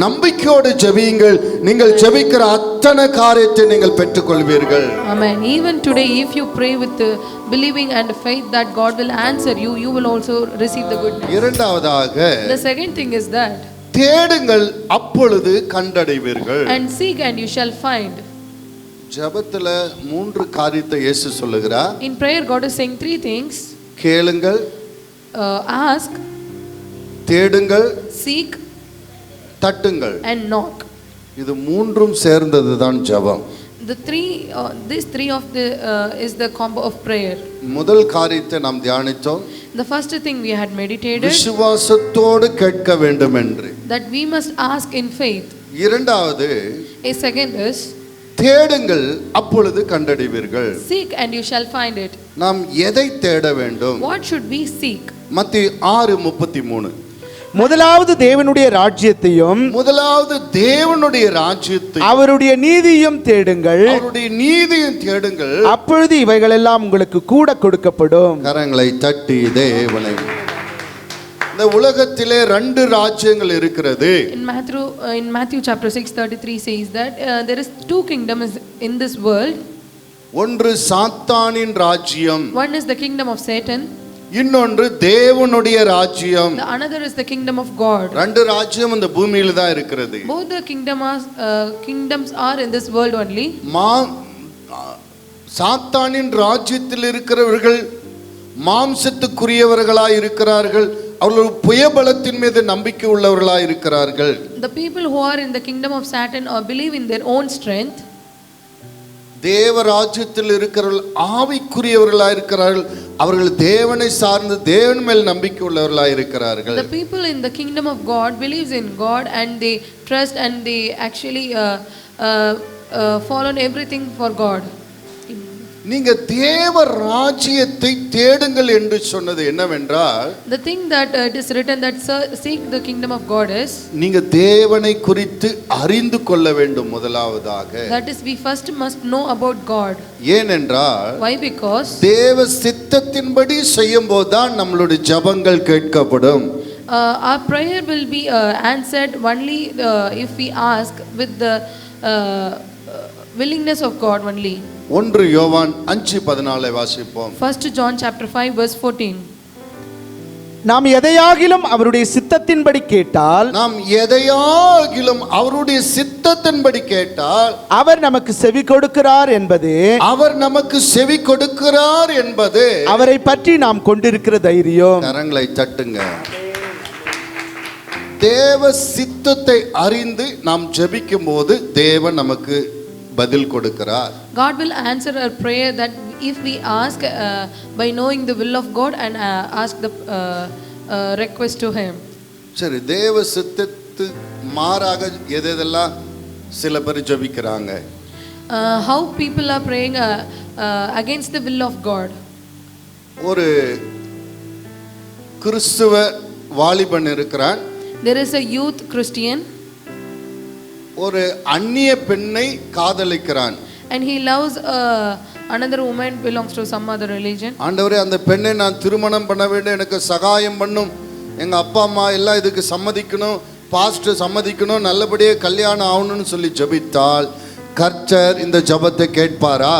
நம்பிக்கையோடு ஜெபியுங்கள். நீங்கள் ஜெபிக்கிற அத்தனை காரியத்தை நீங்கள் பெற்றுக்கொள்வீர்கள். Amen. Even today if you pray with believing and faith that God will answer you, you will also receive the goodness. இரண்டாவதாக, the second thing is that தேடுங்கள் அப்பொழுது கண்டடைவீர்கள். and seek and you shall find. ஜெபத்துல மூன்று காரியத்தை இயேசு சொல்லுகிறார். In prayer God is saying three things. கேளுங்கள், ask, தேடுங்கள், seek, தட்டுங்கள் and knock. இது மூன்றும் சேர்ந்தது தான் ஜெபம். The three these three of the is the combo of prayer. முதல் காரியத்தை நாம் தியானித்தோம். The first thing we had meditated, விசுவாசத்தோடு கேட்க வேண்டும் என்று. that we must ask in faith. இரண்டாவது, A second is தேடுங்கள் அப்பொழுது கண்டடைவீர்கள். seek and you shall find it. நாம் எதை தேட வேண்டும்? What should we seek? மத்தேயு 6:33. முதலாவது தேவனுடைய ராஜ்யத்தையும் அவருடைய நீதியும் தேடுங்கள், அப்பொழுது இவைகளெல்லாம் உங்களுக்கு கூட கொடுக்கப்படும். கரங்களை தட்டி தேவனை. இந்த உலகத்திலே ரெண்டு ராஜ்யங்கள் இருக்கிறது. In Matthew chapter 6:33 says that there is two kingdoms in this world. ஒன்று சாத்தானின் ராஜ்யம், One is the kingdom of Satan, இன்னொன்று தேவனுடைய ராஜ்யம். the another is the kingdom of God. ரெண்டு ராஜ்யம் இந்த பூமியில தான் இருக்கிறது. Both the kingdoms are in this world only. சாத்தானின் ராஜ்யத்தில் இருக்கிறவர்கள் மாம்சத்துக்குரியவர்களாய் இருக்கிறார்கள். அவர்கள் புயபலத்தின் மீது நம்பிக்கை உள்ளவர்களாய் இருக்கிறார்கள். The people who are in the kingdom of Satan or believe in their own strength. தேவ ராஜ்யத்தில் இருக்கிறவர்கள் ஆவிக்குரியவர்களாய் இருக்கிறார்கள். அவர்கள் தேவனை சார்ந்து தேவன் மேல் நம்பிக்கை உள்ளவர்களாய் இருக்கிறார்கள். The people in the kingdom of God believes in God and they trust and they actually follow everything for God. நீங்க தேவ ராஜ்யத்தை தேடுங்கள் என்று சொன்னது என்னவென்றால், The thing that it is written that seek the kingdom of God is, நீங்க தேவனை குறித்து அறிந்து கொள்ள வேண்டும் முதலாவதாக. that is we first must know about God. ஏனென்றால் Why? Because தேவ சித்தத்தின்படி செய்யும்போது தான் நம்மளுடைய ஜெபங்கள் கேட்கப்படும். Our prayer will be answered only if we ask with the willingness of God only. 1 யோவான் 5:14 வாசிப்போம். 1 John chapter 5 verse 14. நாம் எதையாகிலும் அவருடைய சித்தத்தின்படி கேட்டால், நாம் எதையாகிலும் அவருடைய சித்தத்தின்படி கேட்டால் அவர் நமக்கு செவி கொடுக்கிறார் என்பது, அவர் நமக்கு செவி கொடுக்கிறார் என்பது அவரை பற்றி நாம் கொண்டிருக்கிற தைரியம். கரங்களை தட்டுங்க. தேவ சித்தத்தை அறிந்து நாம் ஜெபிக்கும் போது தேவன் நமக்கு பதில் கொடுக்கிறார். God will answer our prayer that if we ask by knowing the will of God and ask the request to him. சரி, தேவ சித்தத்து மாறாக எதெல்லாம் சில பேர் ஜெபிக்கிறாங்க? How people are praying against the will of God. ஒரு கிறிஸ்துவ வாலிபன் இருக்கிறான். There is a youth Christian. ஒரு அந்நிய பெண்ணை காதலிக்கிறான். And he loves another woman belongs to some other religion. ஆண்டவரே, அந்த பெண்ணை நான் திருமணம் பண்ண வேண்டும், எனக்கு சகாயம் பண்ணும், எங்க அப்பா அம்மா எல்லாம் இதுக்கு சம்மதிக்கணும், பாஸ்டர் சம்மதிக்கணும், நல்லபடியே கல்யாணம் ஆகணும்னு சொல்லி ஜெபித்தால் கர்த்தர் இந்த ஜெபத்தை கேட்பாரா?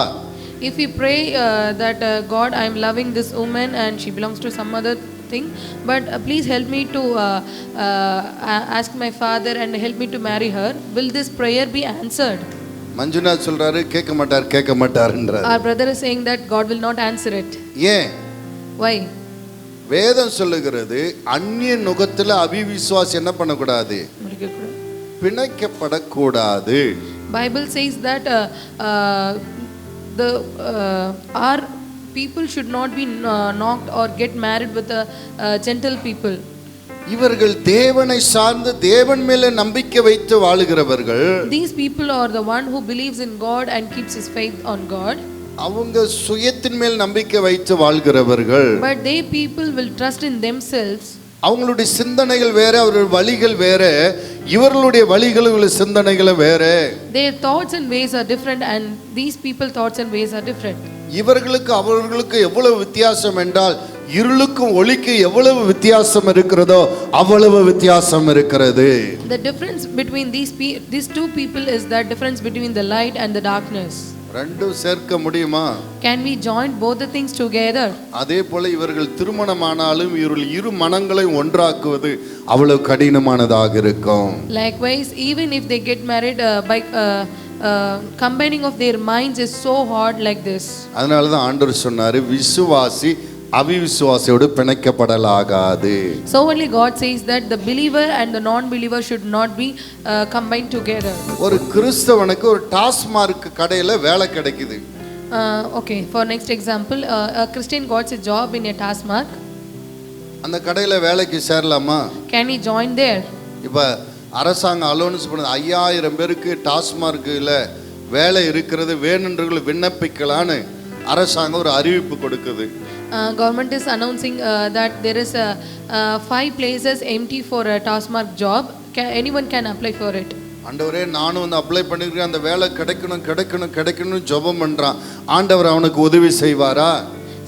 If we pray that God, I am loving this woman and she belongs to some other thing, but please help me to ask my father and help me to marry her, will this prayer be answered? Manjunath சொல்றாரு கேட்க மாட்டார்ன்றார். Our brother is saying that God will not answer it. ஏன்? Why? வேதம் சொல்லுகிறது அந்நிய நுகத்துல அவிவிசுவாசி என்ன பண்ணக்கூடாது? பிணைக்கப்படக்கூடாது. Bible says that our people should not be knocked or get married with a gentle people. இவர்கள் தேவனை சார்ந்து தேவன் மேல நம்பிக்கை வைத்து வாழுகிறவர்கள். These people are the one who believes in God and keeps his faith on God. அவங்க சுயத்தின் மேல் நம்பிக்கை வைத்து வாழ்கிறவர்கள். But they people will trust in themselves. அவங்களுடைய சிந்தனைகள் வேற, அவருடைய வழிகள் வேற, இவர்களுடைய வழிகளும் சிந்தனைகளும் வேற. Their thoughts and ways are different and these people thoughts and ways are different. இவர்களுக்கு அவர்களுக்கு எவ்வளவு வித்தியாசம் என்றால், இருளுக்கும் ஒளிக்கு எவ்வளவு வித்தியாசம் இருக்கிறதோ அவ்வளவு வித்தியாசம் இருக்கிறது. The difference between these two people is the difference between the light and the darkness. ரெண்டும் சேர்க்க முடியுமா? Can we join both the things together? அதே போல இவர்கள் திருமணமானாலும் இவர்கள் இரு மனங்களை ஒன்றாக்குவது அவ்வளவு கடினமானதாக இருக்கும். Likewise, even if they get married by combining of their minds is so hard like this. அதனால தான் ஆண்டவர் சொன்னாரு, விசுவாசி அவிவிசுவாசியோடு பிணைக்கப்படலாகாது. So only God says that the believer and the non-believer should not be combined together. ஒரு கிறிஸ்தவனுக்கு ஒரு டாஸ்மார்க் கடையில வேலை கிடைக்குது. Okay, for next example, a Christian got a job in a Tasmark. அந்த கடையில வேலைக்கு சேரலாமா? Can he join there? இப்ப அரசாங்கம் அலோன்ஸ் பண்ணுது, 5000 பேருக்கு டாஸ்மார்க்கில் வேலை இருக்கிறது, வேணுன்றவர்கள் விண்ணப்பிக்கலான்னு அரசாங்கம் ஒரு அறிவிப்பு கொடுக்குது. Government is announcing that there is 5 places empty for a Tasmark job. Anyone can apply for it. ஆண்டவரே, நானும் வந்து அப்ளை பண்ணிருக்கேன், அந்த வேலை கிடைக்கணும் ஜெபம் பண்றான். ஆண்டவர் அவனுக்கு உதவி செய்வாரா?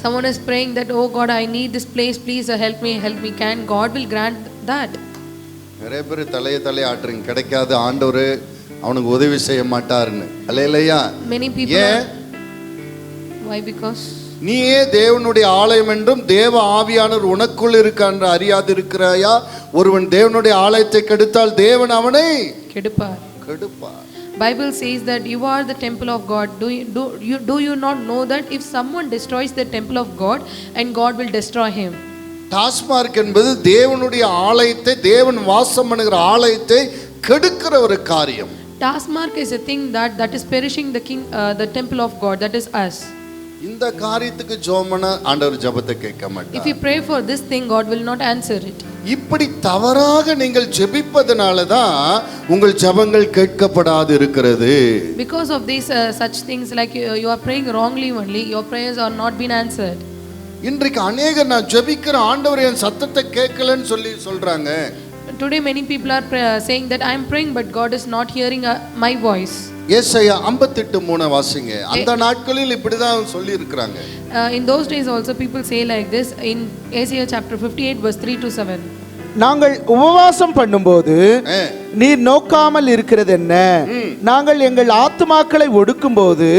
Someone is praying that, oh God, I need this place, please help me. Can God will grant that? நிறைய பேர் தலையை ஆட்டுறீங்க, கிடைக்காது, ஆண்டவர் அவனுக்கு உதவி செய்ய மாட்டாருன்னு. அல்லேலூயா. Many people Why? Because நீயே தேவனுடைய ஆலயம் என்றும் தேவ ஆவியானவர் உனக்குள் இருக்க என்று அறியாதிருக்கிறாயா? ஒருவன் தேவனுடைய ஆலயத்தை கெடுத்தால் தேவன் அவனை கெடுப்பார். கெடுப்பார். Bible says that you are the temple of God. Do you not know that if someone destroys the temple of God, and God will destroy him? TASMAC என்பது தேவனுடைய ஆலயத்தை, தேவன் வாசம் பண்ணுகிற ஆலயத்தை கெடுக்கிற ஒரு காரியம். Taskmark is a thing that is perishing the temple of God, that is us. இந்த காரியத்துக்கு ஜெபம்னா ஆண்டவர் ஜெபத்தை கேட்க மாட்டார். If you pray for this thing, God will not answer it. இப்படி தவறாக நீங்கள் ஜெபிப்பதனால தான் உங்கள் ஜெபங்கள் கேட்கப்படாது இருக்கிறது. Because of these such things, like you are praying wrongly only, your prayers are not been answered. இன்றைக்கு அநேகர் நான் ஜெபிக்கிற ஆண்டவர் என் சத்தத்தை கேட்கலன்னு சொல்றாங்க. Today many people are saying that I am praying but God is not hearing my voice. ஏசாயா 58:3 வாசிங்க. அந்த நாட்களில் இப்படிதான் சொல்லி இருக்கிறாங்க. In those days also people say like this in Isaiah chapter 58 verse 3 to 7. நாங்கள் உபவாசம் பண்ணும்போது நீர் நோக்காமல் இருக்கிறது என்ன? நாங்கள் எங்கள் ஆத்துமாக்களை ஒடுக்கும்போது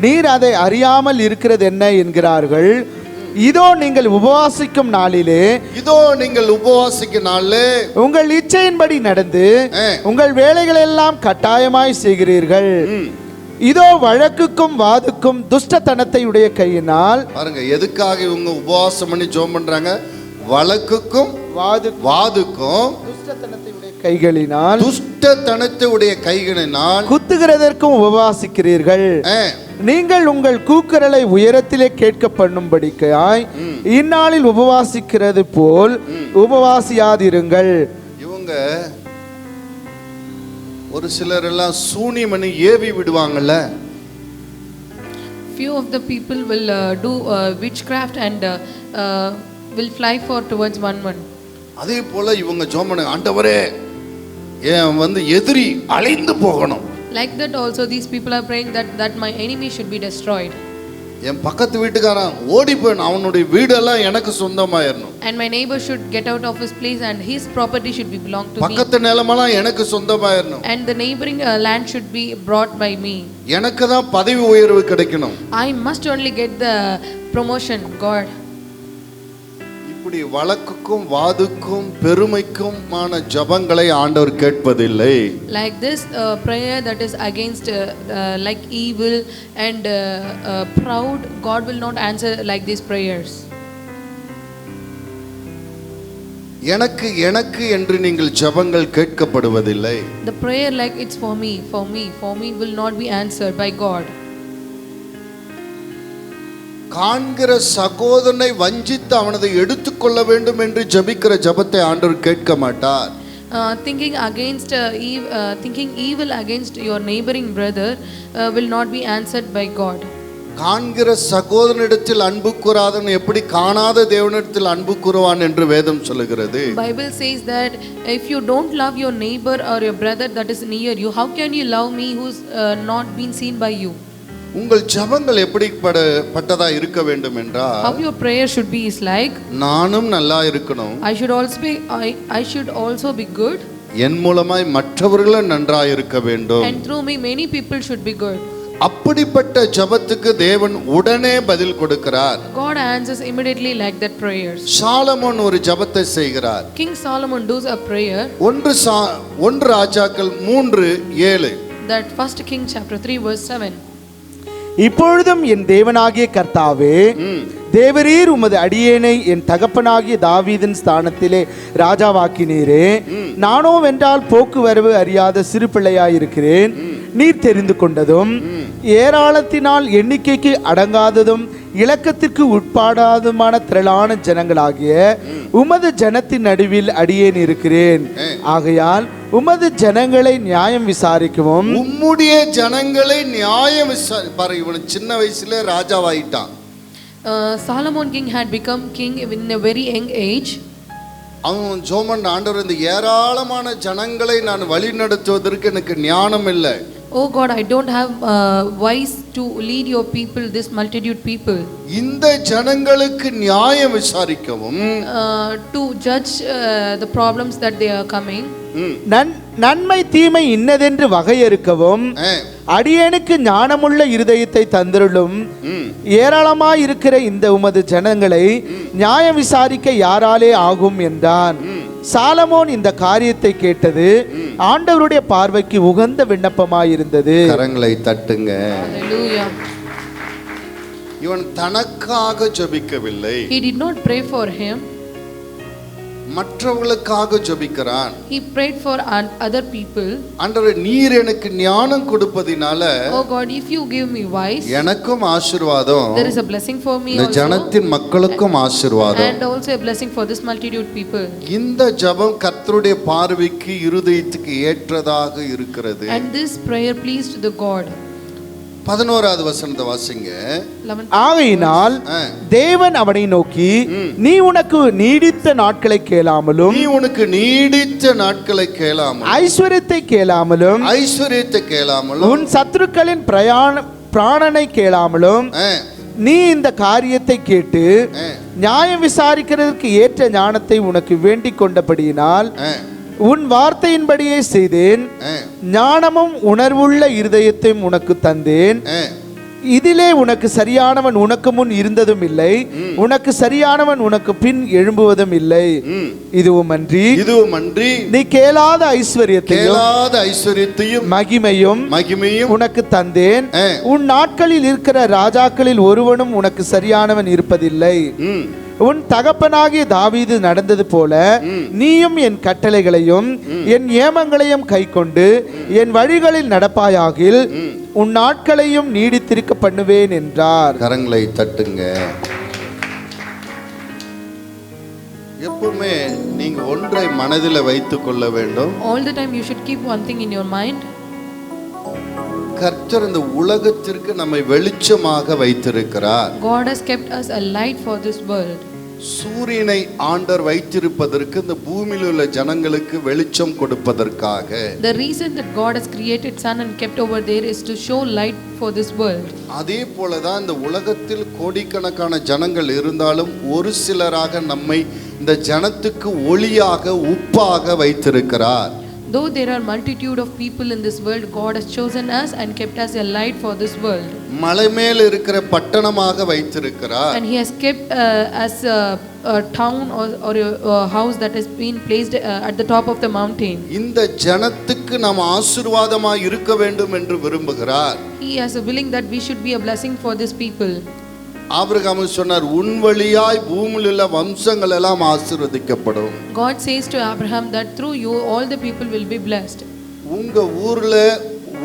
நீர் அதை அறியாமல் இருக்கிறது என்ன என்கிறார்கள். இதோ நீங்கள் உபவாசிக்கும் நாளிலே, இதோ நீங்கள் உபவாசிக்கும் நாளிலே உங்கள் இச்சையின்படி நடந்து உங்கள் வேலைகள் எல்லாம் கட்டாயமாய் செய்கிறீர்கள். இதோ வழக்குக்கும் வாதுக்கும் துஷ்டத்தனத்தை உடைய கையினால். பாருங்க, எதுக்காக இவங்க உபவாசம் பண்ணி ஜெபம் பண்றாங்க? வழக்குக்கும் வாதுக்கும் துஷ்டத்தனத்தை உடைய கைகளினால், துஷ்டத்தனத்தை உடைய கைகளினால் குத்துகிறதற்கும் உபவாசிக்கிறீர்கள். நீங்கள் உங்கள் கூக்குரலை உயரத்திலே கேட்க பண்ணும்படிக்காய் இந்நாளில் உபவாசிக்கிறது போல் உபவாசியாதிருங்கள். இவங்க ஒரு சிலர் எல்லாம் சூனியமணி AV விடுவாங்கல்ல. Few of the people will do witchcraft and will fly towards one. அதே போல இவங்க ஜெபம் பண்ண, ஆண்டவரே என் எதிரி அழிந்து போகணும். Like that also these people are praying that my enemy should be destroyed. என் பக்கத்து வீட்டுக்காரன் ஓடி போய் அவனுடைய வீடெல்லாம் எனக்கு சொந்தமாயிரணும். And my neighbor should get out of his place and his property should be belong to me. பக்கத்து நிலமெல்லாம் எனக்கு சொந்தமாயிரணும். And the neighboring land should be brought by me. எனக்கு தான் பதவி உயர்வு கிடைக்கணும். I must only get the promotion, God. இப்படி வழக்குக்கும் வாதுக்கும் பெருமைக்குமான ஜெபங்களை ஆண்டவர் கேட்பதில்லை. Like this prayer that is against like evil and proud, God will not answer like these prayers. எனக்கு எனக்கு என்று நீங்கள் ஜெபங்கள் கேட்கப்படுவதில்லை. The prayer like it's for me will not be answered by God. காண்கிற சகோதரனை வஞ்சித்து அவனதை எடுத்துக்கொள்ள வேண்டும் என்று ஜெபிக்கிற ஜெபத்தை ஆண்டவர் கேட்க மாட்டார். Thinking evil against your neighboring brother will not be answered by God. காண்கிற சகோதரனிடத்தில் அன்பு கூறாதவன் எப்படி காணாத தேவனிடத்தில் அன்பு கூறுவான் என்று வேதம் சொல்லுகிறது. Bible says that if you don't love your neighbor or your brother that is near you, how can you love me who's not been seen by you? உங்கள் ஜெபங்கள் எப்படிப்பட்டதா இருக்க வேண்டும் என்றால், how your prayer should be is like, நானும் நல்லா இருக்கணும், I should also be good, என் மூலமாய் மற்றவர்களும் நன்றாய் இருக்க வேண்டும், and through me many people should be good. அப்படிப்பட்ட ஜெபத்துக்கு தேவன் உடனே பதில் கொடுக்கிறார். God answers immediately like that prayers. Solomon ஒரு ஜெபத்தை செய்கிறார். King Solomon does a prayer. 1 ராஜாக்கள் 3:7. That first King chapter 3 verse 7. இப்பொழுதும் என் தேவனாகிய கர்த்தாவே, தேவரீர் உமது அடியேனை என் தகப்பனாகிய தாவீதின் ஸ்தானத்திலே ராஜாவாக்கினீரே. நானோ வென்றால் போக்குவரவு அறியாத சிறு பிள்ளையாயிருக்கிறேன். நீர் தெரிந்து கொண்டதும் ஏராளத்தினால் எண்ணிக்கைக்கு அடங்காததும் இலக்கத்திற்கு உட்பாடாதுமான திரளான ஜனங்களாகிய உமது ஜனத்தின் நடுவில் அடியேன் இருக்கிறேன். ஆகையால் உமது ஜனங்களை நியாயம் விசாரிக்கவும். உம்முடைய ஜனங்களை நியாயம் பாரு, இவன் சின்ன வயசுல ராஜாவாயிட்டான். Solomon king had become king in a very young age. அவன் ஜோமன், ஆண்டவர் இந்த ஏராளமான ஜனங்களை நான் வழி நடத்துவதற்கு எனக்கு ஞானம் இல்லை. Oh God, I don't have wise to lead your people, this multitude people, இந்த ஜனங்களுக்கு நியாயம் விசாரிக்கவும் to judge the problems that they are coming. நன்மை தீமை இன்னதென்று வகையறுக்கவும் அடியேனுக்கு ஞானமுள்ள இருதயத்தை தந்திருளும். ஏராளமாயிருக்கிற இந்த உமது ஜனங்களை நியாயம் விசாரிக்க யாராலே ஆகும் என்றான். சாலமோன் இந்த காரியத்தை கேட்டது ஆண்டவருடைய பார்வைக்கு உகந்த விண்ணப்பமாயிருந்தது. கரங்களை தட்டுங்க. Hallelujah. இவன் தனக்காக ஜெபிக்கவில்லை, He did not pray for him. மற்றவர்களுக்காக ஜெபிக்கிறான். He prayed for other people. ஆண்டவரே, நீர் எனக்கு ஞானம் கொடுப்பதினால Oh God, if you give me wise, எனக்கும் ஆசீர்வாதம், there is a blessing for me இந்த also, ஜனத்தின் மக்களுக்கும் ஆசீர்வாதம். and also a blessing for this multitude people. இந்த ஜெபம் கர்த்தருடைய பார்வைக்கு இருதயத்துக்கு ஏற்றதாக இருக்கிறது. And this prayer pleased the God. 11வது வசனத்தை வாசிங்க. 11. ஆகையினால் தேவன் அவனை நோக்கி, நீ உனக்கு நீடித்த நாட்களை கேளாமலும் நீ உனக்கு நீடித்த நாட்களை கேளாமல், ஐஸ்வர்யத்தை கேளாமலும் ஐஸ்வர்யத்தை கேளாமலும், உன் சத்துருக்களின் பிராணனை கேளாமலும் நீ இந்த காரியத்தை கேட்டு நியாயம் விசாரிக்கிறதுக்கு ஏற்ற ஞானத்தை உனக்கு வேண்டிக் கொண்டபடியினால் உன் வார்த்தையின்படியே செய்தேன். ஞானமும் உணர்வுள்ள இருதயத்தையும் உனக்கு தந்தேன். இதிலே உனக்கு சரியானவன் உனக்கு முன் இருந்ததும் இல்லை, உனக்கு சரியானவன் உனக்கு பின் எழும்புவதும் இல்லை. இதுவும் அன்றி நீ கேளாத ஐஸ்வர்யத்தையும் மகிமையும் உனக்கு தந்தேன். உன் நாட்களில் இருக்கிற ராஜாக்களில் ஒருவனும் உனக்கு சரியானவன் இருப்பதில்லை. உன் தகப்பனாகிய தாவீது நடந்தது போல நீயும் என் கட்டளைகளையும் என் நியமங்களையும் கைக்கொண்டு என் வழிகளில் நடப்பாயாகில் உன் நாட்களையும் நீடித்திருக்க பண்ணுவேன் என்றார். கரங்களை தட்டுங்க. எப்பவுமே நீங்க ஒன்றை மனதில் வைத்துக் கொள்ள வேண்டும். All the time you should keep one thing in your mind. கர்த்தர் இந்த உலகத்திற்கு நம்மை வெளிச்சமாக வைத்திருக்கிறார். God has kept us a light for this world. சூரியனை ஆண்டவர் வைத்திருப்பதற்கு இந்த பூமியில் உள்ள ஜனங்களுக்கு வெளிச்சம் கொடுப்பதற்காக. The reason that God has created sun and kept over there is to show light for this world. அதே போலதான் இந்த உலகத்தில் கோடிக்கணக்கான ஜனங்கள் இருந்தாலும் ஒரு சிலராக நம்மை இந்த ஜனத்துக்கு ஒளியாக உப்பாக வைத்திருக்கிறார். Though there are multitude of people in this world, God has chosen us and kept us a light for this world. மலை மேல் இருக்கிற பட்டணமாக வைத்திருக்கிறார். And He has kept as a town or a house that has been placed at the top of the mountain. இந்த ஜனத்துக்கு நாம் ஆசீர்வாதமாய் இருக்க வேண்டும் என்று விரும்புகிறார். He has a willing that we should be a blessing for this people. Abraham சொன்னார், உன் வழியாய் பூமியில் உள்ள வம்சங்கள் எல்லாம் ஆசீர்வதிக்கப்படும். God says to Abraham that through you all the people will be blessed. உங்க ஊர்ல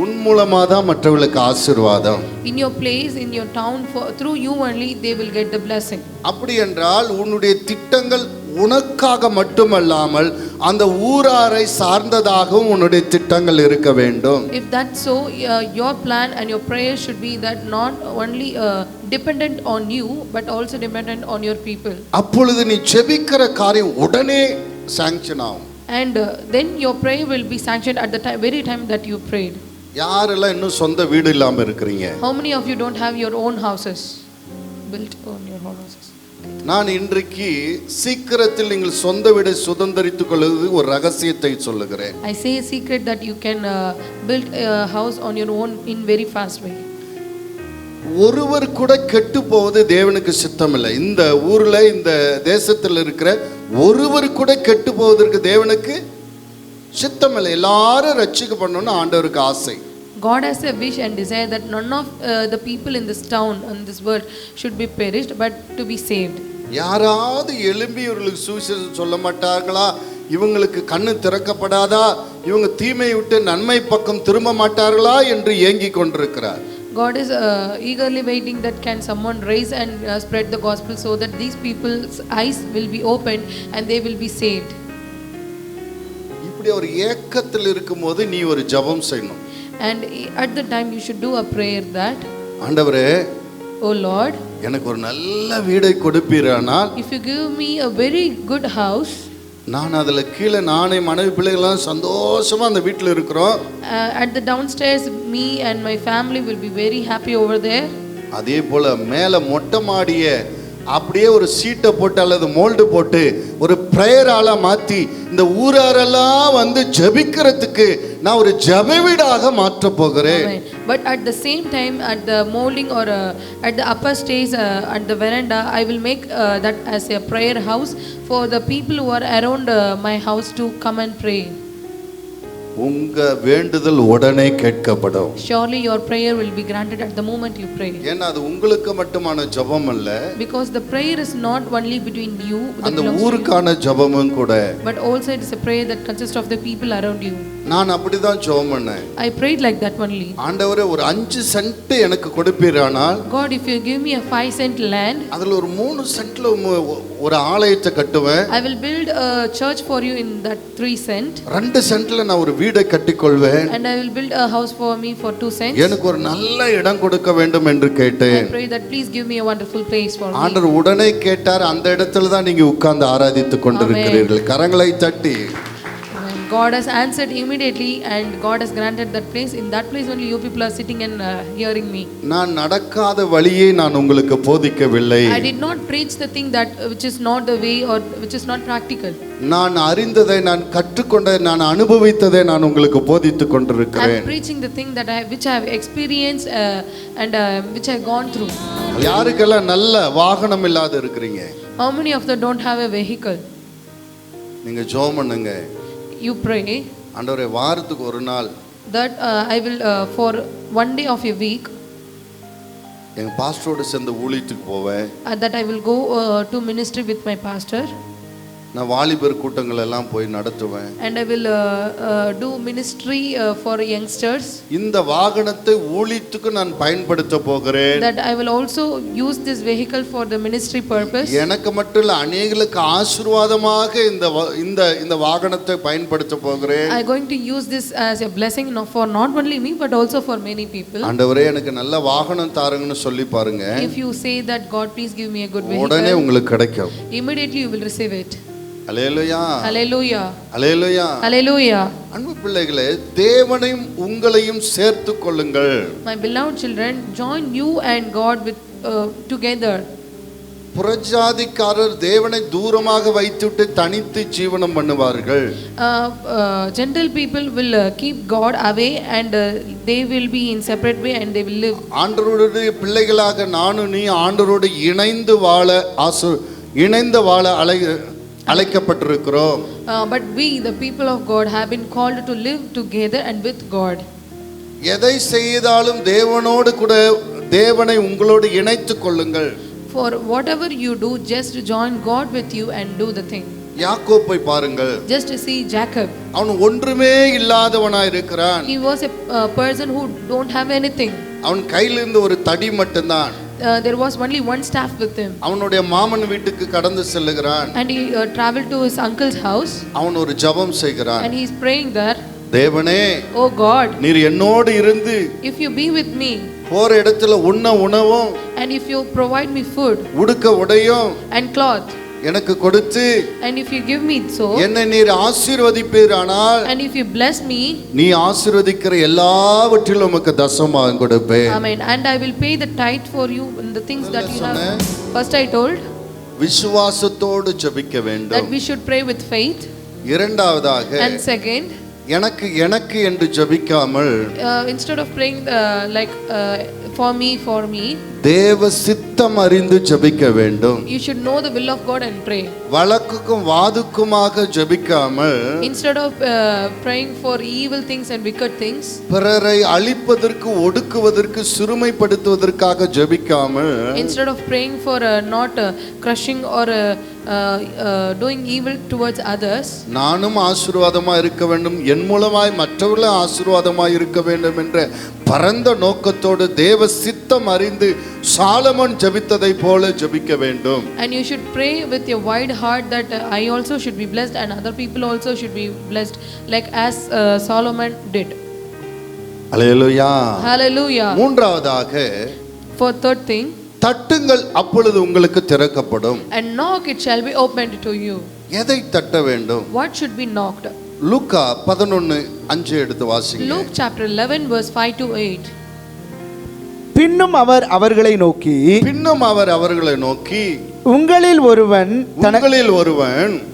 உன் மூலமா தான் மற்றவர்களுக்கு ஆசீர்வாதம். In your place, in your town, through you only they will get the blessing. அப்படி என்றால் உன்னுடைய திட்டங்கள் உனக்காக மட்டுமல்லாமல் அந்த ஊராரை சார்ந்ததாகவும் உன்னுடைய திட்டங்கள் இருக்க வேண்டும். If that's so, your plan and your prayer should be that not only dependent on you but also dependent on your people. அப்பொழுது நீ ஜெபிக்கிற காரியம் உடனே சாங்க்ஷன் ஆகும். And then your prayer will be sanctioned at the very time that you prayed. யாரெல்லாம் இன்னும் சொந்த வீடு இல்லாம இருக்கிறீங்க? How many of you don't have your own houses built on your own houses? நான் இன்றைக்கு சீக்கிரத்தில் நீங்கள் சொந்த வீடை சுதந்தரித்துக் கொள்வது ஒரு ரகசியத்தை சொல்லுகிறேன். I say a secret that you can build a house on your own in very fast way. ஒருவர் கூட கெட்டு போவது தேவனுக்கு சித்தமில்லை. இந்த ஊர்ல இந்த தேசத்தில் இருக்கிற ஒருவர் கூட கெட்டு போவதற்கு தேவனுக்கு சித்தமில்லை. எல்லாரும் ரட்சிக்கப்படணும்னு ஆண்டவருக்கு ஆசை. God has a wish and desire that none of the people in this town and this world should be perished but to be saved. யாராவது எழும்பி இவர்களுக்கு சுவிசேஷம் சொல்ல மாட்டார்களா? இவங்களுக்கு கண்ணு திறக்கப்படாதா? இவங்க தீமையை விட்டு நன்மை பக்கம் திரும்ப மாட்டார்களா என்று ஏங்கிக் கொண்டிருக்கிறார். God is eagerly waiting that can someone raise and spread the gospel so that these people's eyes will be opened and they will be saved. இப்படி ஒரு ஏக்கத்தில் இருக்கும்போது நீ ஒரு ஜெபம் செய்யணும். And at the time you should do a prayer that, ஆண்டவரே, oh Lord, எனக்கு ஒரு நல்ல வீடை கொடுப்பீரானால், if you give me a very good house, நான் அதில் கீழே நானே மனைவி பிள்ளைகள்லாம் சந்தோஷமாக அந்த வீட்டில் இருக்கிறோம். At the downstairs, me and my family will be very happy over there. அதே போல் மேலே மொட்டை மாடியை அப்படியே ஒரு சீட்டை போட்டு அல்லது மோல்டு போட்டு ஒரு ப்ரேயரால மாற்றி இந்த ஊராரெல்லாம் வந்து ஜெபிக்கிறதுக்கு நான் ஒரு ஜெப வீடாக மாற்ற போகிறேன். Amen. But at the same time, at the molding or at the upper stage, at the veranda, I will make that as a prayer house for the people who are around my house to come and pray. உங்க வேண்டுதல் உடனே கேட்கப்படும். Surely your prayer will be granted at the moment you pray. ஏன்னா அது உங்களுக்கு மட்டுமான ஜெபம் அல்ல. Because the prayer is not only between you, அந்த ஊருக்கான ஜெபமும் கூட. But also it is a prayer that consists of the people around you. நான் அப்படிதான் ஜெபம் பண்ணேன். I prayed like that only. ஆண்டவரே ஒரு 5 சென்ட் எனக்கு கொடுப்பீரானால், God, if you give me a 5 cent land, அதுல ஒரு 3 சென்ட்ல ஒரு ஆலயத்தை கட்டுவேன். I will build a church for you in that 3 cent. 2 சென்ட்ல நான் ஒரு வீடை கட்டிக்கொள்வேன். And I will build a house for me for 2 cents. எனக்கு ஒரு நல்ல இடம் கொடுக்க வேண்டும் என்று கேட்டேன். I pray that please give me a wonderful place for me. ஆண்டவர் உடனே கேட்டார். அந்த இடத்துல தான் நீங்க உட்கார்ந்து ஆராதித்துக் கொண்டிருக்கிறீர்கள். கரங்களை தட்டி. God has answered immediately and God has granted that place. In that place only you people are sitting and hearing me. நான் நடக்காத வழியை நான் உங்களுக்கு போதிக்கவில்லை. I did not preach the thing that which is not the way or which is not practical. நான் அறிந்ததை, நான் கற்றுக்கொண்டதை, நான் அனுபவித்ததை நான் உங்களுக்கு போதித்துக் I கொண்டிருக்கிறேன். am preaching the thing that which I have experienced and which I have gone through. யாருக்கெல்லாம் நல்ல வாகனம் இல்லாத இருக்கிறீங்க? How many of them don't have a vehicle? நீங்க ஜெபம் பண்ணுங்க. You pray ஆண்டவரே வாரத்துக்கு ஒரு நாள் that I will for one day of a week எங்க பாஸ்டரோட சேர்ந்து ஊழியத்துக்கு போவேன். that I will go to ministry with my pastor. நான் வாலிபர் கூட்டங்கள் எல்லாம் போய் நடத்துவேன். And I will do ministry for youngsters. இந்த வாகனத்தை ஊழியத்துக்கு நான் பயன்படுத்த போகிறேன். That I will also use this vehicle for the ministry purpose. எனக்கு மட்டும் இல்ல, அநேகருக்கு ஆசீர்வாதமாக இந்த வாகனத்தை பயன்படுத்த போகிறேன். I am going to use this as a blessing for not only me but also for many people. ஆண்டவரே எனக்கு நல்ல வாகனம் தாருங்கன்னு சொல்லி பாருங்க. If you say that God please give me a good உடனே vehicle, உங்களுக்கு கிடைக்கும். immediately you will receive it. Hallelujah. Hallelujah. Hallelujah. Hallelujah. அன்பு பிள்ளைகளே, தேவனையும் உங்களையும் சேர்த்துக் கொள்ளுங்கள். My beloved children, join you and God with together. புறஜாதிக்காரர் தேவனை தூரமாக வைத்துவிட்டு தனித்து ஜீவனம் பண்ணுவார்கள். Gentle people will keep God away and they will be in separate way and they will live. ஆண்டவருடைய பிள்ளைகளாக நானும் நீ ஆண்டவரோடு இணைந்து வாழ அழைக்கப்பட்டிருக்கிறோம். But we the people of God have been called to live together and with God. எதை செய்தாலும் தேவனோடு கூட தேவனை உங்களோடு இணைத்துக் கொள்ளுங்கள். For whatever you do, just join God with you and do the thing. யாக்கோபை பாருங்கள். Just to see Jacob. அவன் ஒன்றுமே இல்லாதவனாய் இருக்கிறான். He was a person who don't have anything. அவன் கையில இருந்து ஒரு தடி மட்டும்தான். There was only one staff with him. அவனுடைய மாமன் வீட்டுக்கு கடந்து செல்லுகிறான். And he traveled to his uncle's house. அவன் ஒரு ஜெபம் செய்கிறான். And he is praying there. தேவனே, Oh God, நீர் என்னோடு இருந்து if you be with me போற இடத்துல உணவும் and if you provide me food உடுக்க உடையும் and cloth எனக்கு கொடுத்து and if you give me so என்னை நீர் ஆசீர்வதிப்பீரானால் and if you bless me நீ ஆசீர்வதிக்கிற எல்லாவற்றிலும் உமக்கு தசமபாகம் கொடுப்பேன். Amen. And I will pay the tithe for you in the things that you have. First I told விசுவாசத்தோடு ஜெபிக்க that வேண்டும். we should pray with faith. இரண்டாவதாக And second, எனக்கு என்று ஜெபிக்காமல் instead of praying for me, தேவ சித்தம் அறிந்து ஜெபிக்க வேண்டும். you should know the will of God and pray. வழக்குக்கும் வாதுக்குமாக ஜெபிக்காமல் Instead of praying for evil things and wicked things, பிறரை அழிப்பதற்கு ஒடுக்குவதற்கு சிறுமைப்படுத்துவதற்காக ஜெபிக்காமல் instead of praying for not crushing or doing evil towards others, நானும் ஆசீர்வாதமா இருக்க வேண்டும், என் மூலமாய் மற்றவர்களும் ஆசீர்வாதமாய் இருக்க வேண்டும் என்ற பரந்த நோக்கத்தோடு தேவ சித்தம் அறிந்து சாலமோன் ஜெபித்ததை போல ஜெபிக்க வேண்டும். and you should pray with your wide heart that I also should be blessed and other people also should be blessed like as Solomon did. Hallelujah. Hallelujah. மூன்றாவதாக For third thing, தட்டுங்கள் அப்பொழுது உங்களுக்கு திறக்கப்படும். and knock it shall be opened to you. எதை தட்ட வேண்டும்? What should be knocked? லூக்கா 11:5 எடுத்து வாசிங்க. Luke chapter 11 verse 5 to 8. பின்னும் அவர் அவர்களை நோக்கி உங்களில் ஒருவன்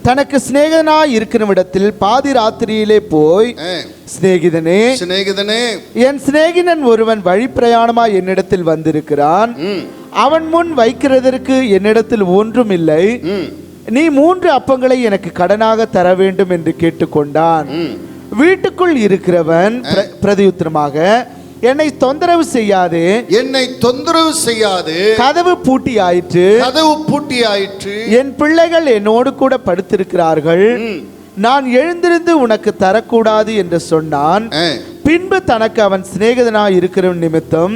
தனக்கு சிநேகிதனாய் இருக்கிறவிடத்தில் பாதி ராத்திரியிலே போய், சிநேகிதனே, என் சிநேகிதன் ஒருவன் வழி பிரயாணமாய் என்னிடத்தில் வந்திருக்கிறான், அவன் முன் வைக்கிறதற்கு என்னிடத்தில் ஒன்றும் இல்லை, நீ 3 அப்பங்களை எனக்கு கடனாக தர வேண்டும் என்று கேட்டுக்கொண்டான். வீட்டுக்குள் இருக்கிறவன் பிரதியுத்தரமாக, என்னை தொந்தரவு செய்யாதே, கதவு பூட்டி ஆயிற்று, என் பிள்ளைகள் என்னோடு கூட படுத்திருக்கிறார்கள், நான் எழுந்திருந்து உனக்கு தரக்கூடாது என்று சொன்னான். பின்பு தனக்கு அவன் சிநேகிதனாய் இருக்கிற நிமித்தம்